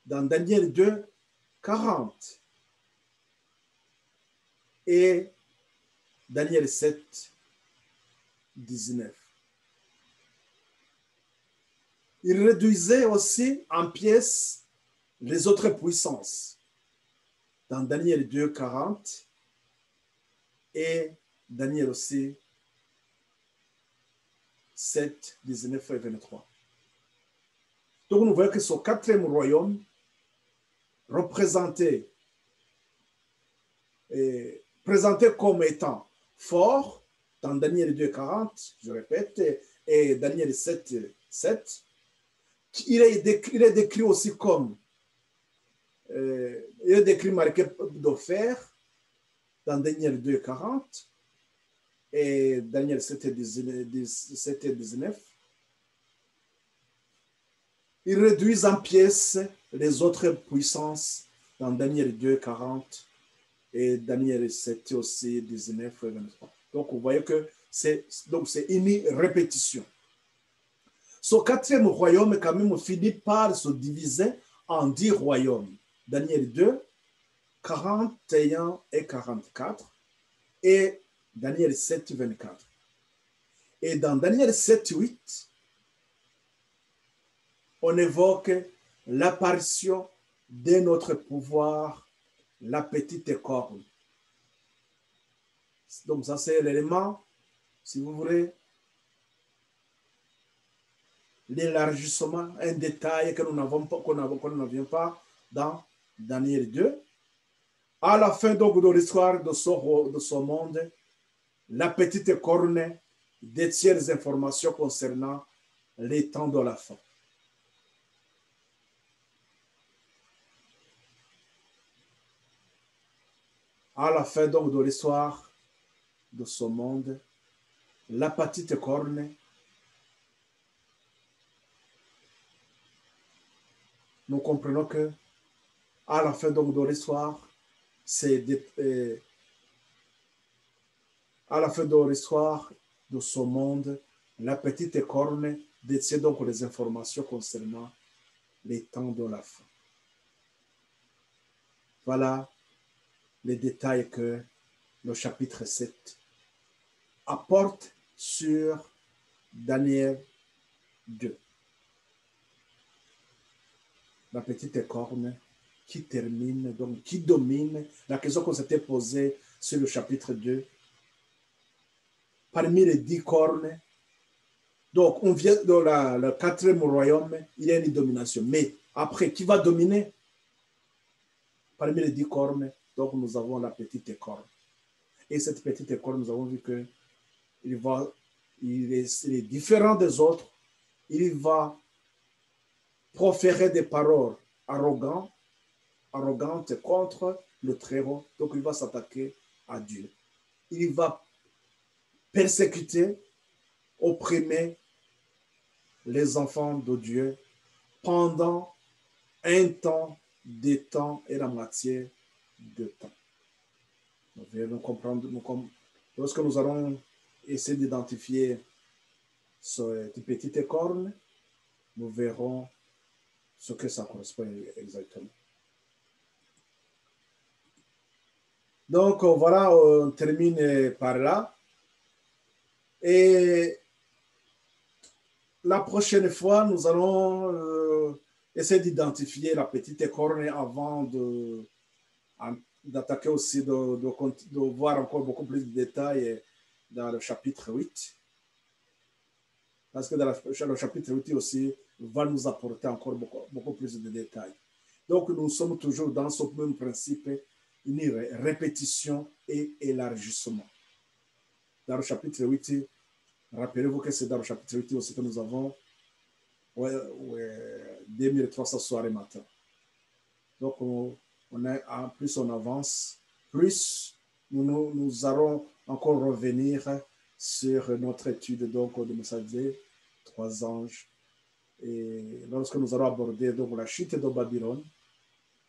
dans Daniel 2, 40 et Daniel 7, 19. Il réduisait aussi en pièces les autres puissances dans Daniel 2, 40 et Daniel aussi 7, 19 et 23. Donc nous voyons que ce quatrième royaume présenté comme étant fort dans Daniel 2, 40, je répète, et Daniel 7, 7. Il est décrit aussi comme, il est décrit marqué de fer dans Daniel 2, 40 et Daniel 7, 19. Il réduit en pièces les autres puissances dans Daniel 2, 40 et Daniel 7 aussi, 19 et 23. Donc, vous voyez que c'est une répétition. Ce quatrième royaume, quand même, finit par se diviser en 10 royaumes. Daniel 2, 41 et 44 et Daniel 7, 24. Et dans Daniel 7, 8, on évoque l'apparition de notre pouvoir, la petite corne. Donc ça, c'est l'élément, si vous voulez, l'élargissement, un détail que nous n'avions pas dans Daniel 2. À la fin donc de l'histoire de ce monde, la petite corne détient les informations concernant les temps de la fin. À la fin donc de l'histoire de ce monde, la petite corne nous comprenons que à la fin donc de l'histoire, à la fin de l'histoire de ce monde, la petite corne détient donc les informations concernant les temps de la fin. Voilà les détails que le chapitre 7 apporte sur Daniel 2. La petite corne qui termine, donc qui domine la question qu'on s'était posée sur le chapitre 2. Parmi les 10 cornes, donc on vient de le quatrième royaume, il y a une domination. Mais après, qui va dominer? Parmi les 10 cornes, donc nous avons la petite corne. Et cette petite corne, nous avons vu que il est différent des autres. Il va proférer des paroles arrogantes contre le Très-Haut. Donc, il va s'attaquer à Dieu. Il va persécuter, opprimer les enfants de Dieu pendant un temps, des temps et la moitié de temps. Nous allons comprendre, lorsque nous allons essayer d'identifier cette petite corne, nous verrons ce que ça correspond exactement. Donc, voilà, on termine par là. Et la prochaine fois, nous allons essayer d'identifier la petite corne avant d'attaquer aussi, de voir encore beaucoup plus de détails dans le chapitre 8. Parce que dans le chapitre 8 aussi va nous apporter encore beaucoup plus de détails. Donc, nous sommes toujours dans ce même principe, une répétition et élargissement. Dans le chapitre 8, rappelez-vous que c'est dans le chapitre 8 aussi que nous avons 2300 soirées matin. Donc, plus on avance, plus nous allons encore revenir sur notre étude donc, de message des 3 anges. Et lorsque nous allons aborder donc, la chute de Babylone,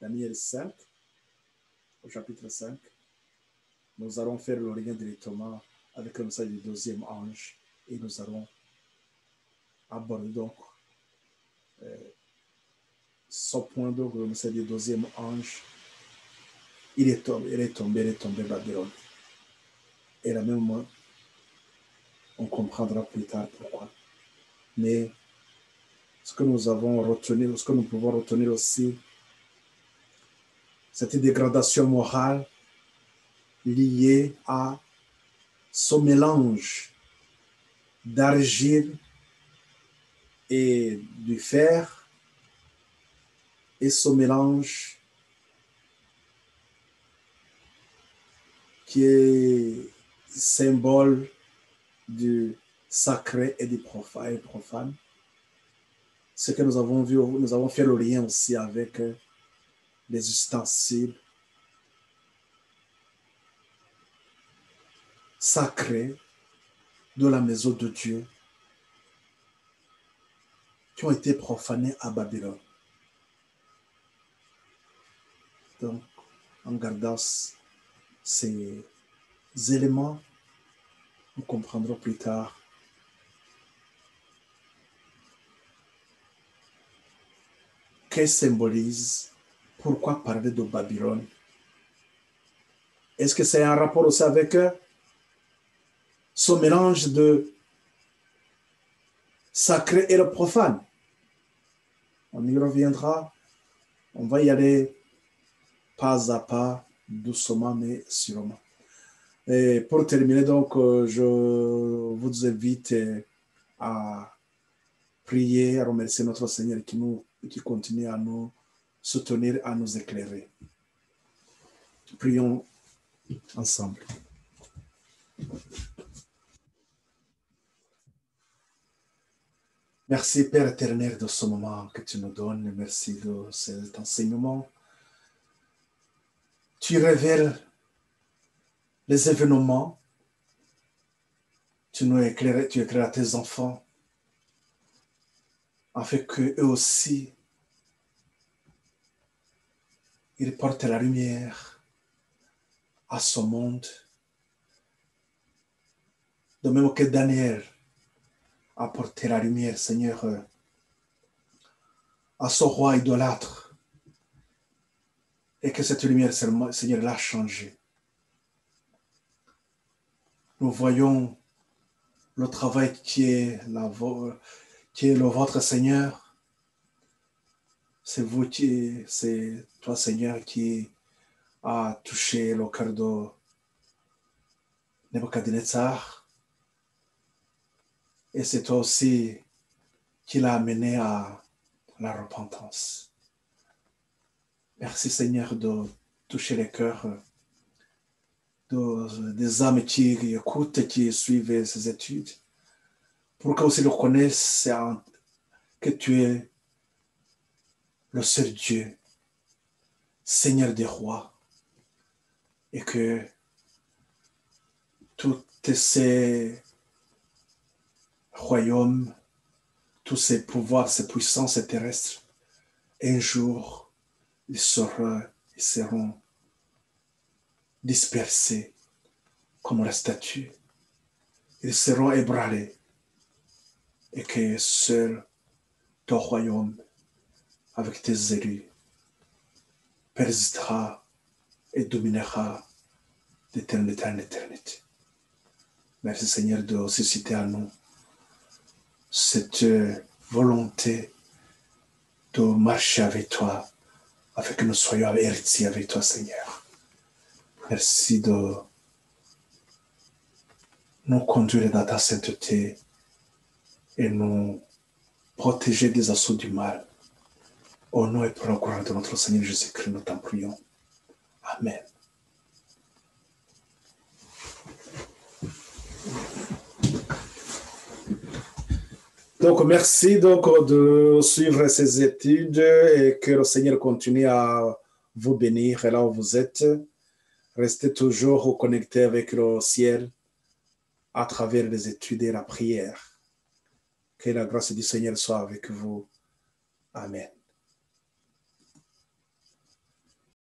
Daniel 5, au chapitre 5, nous allons faire le lien directement avec le message du 2e ange et nous allons aborder donc ce point, donc le message du 2e ange. Il est tombé Babylone. Et là même, on comprendra plus tard pourquoi. Mais ce que nous avons retenu, ce que nous pouvons retenir aussi, cette dégradation morale liée à ce mélange d'argile et du fer, et ce mélange qui est symbole du sacré et du profane. Ce que nous avons vu, nous avons fait le lien aussi avec les ustensiles sacrés de la maison de Dieu qui ont été profanés à Babylone. Donc, en gardant ces éléments, nous comprendrons plus tard qu'elle symbolise, pourquoi parler de Babylone. Est-ce que c'est un rapport aussi avec ce mélange de sacré et le profane? On y reviendra. On va y aller pas à pas, doucement, mais sûrement. Et pour terminer, donc, je vous invite à prier, à remercier notre Seigneur qui continue à nous soutenir, à nous éclairer. Prions ensemble. Merci Père éternel de ce moment que tu nous donnes. Merci de cet enseignement. Tu révèles les événements. Tu éclaires tes enfants afin qu'eux aussi, ils portent la lumière à ce monde. De même que Daniel a porté la lumière, Seigneur, à ce roi idolâtre. Et que cette lumière, Seigneur, l'a changé. Nous voyons le travail qui est le vôtre, Seigneur. C'est toi, Seigneur, qui a touché le cœur de Nebuchadnezzar. Et c'est toi aussi qui l'a amené à la repentance. Merci, Seigneur, de toucher les cœurs des âmes qui écoutent, qui suivent ces études, pour qu'ils aussi le connaissent, que tu es le seul Dieu, Seigneur des rois, et que tous ces royaumes, tous ces pouvoirs, ces puissances terrestres, un jour, ils seront dispersés comme la statue. Ils seront ébranlés et que seul ton royaume, avec tes élus, persistera et dominera d'éternité en éternité. Merci Seigneur de susciter à nous cette volonté de marcher avec toi, afin que nous soyons héritiers avec toi, Seigneur. Merci de nous conduire dans ta sainteté et nous protéger des assauts du mal. Au nom et pour la gloire de notre Seigneur Jésus-Christ, nous t'en prions. Amen. Donc, merci donc de suivre ces études et que le Seigneur continue à vous bénir là où vous êtes. Restez toujours connectés avec le ciel à travers les études et la prière. Que la grâce du Seigneur soit avec vous. Amen.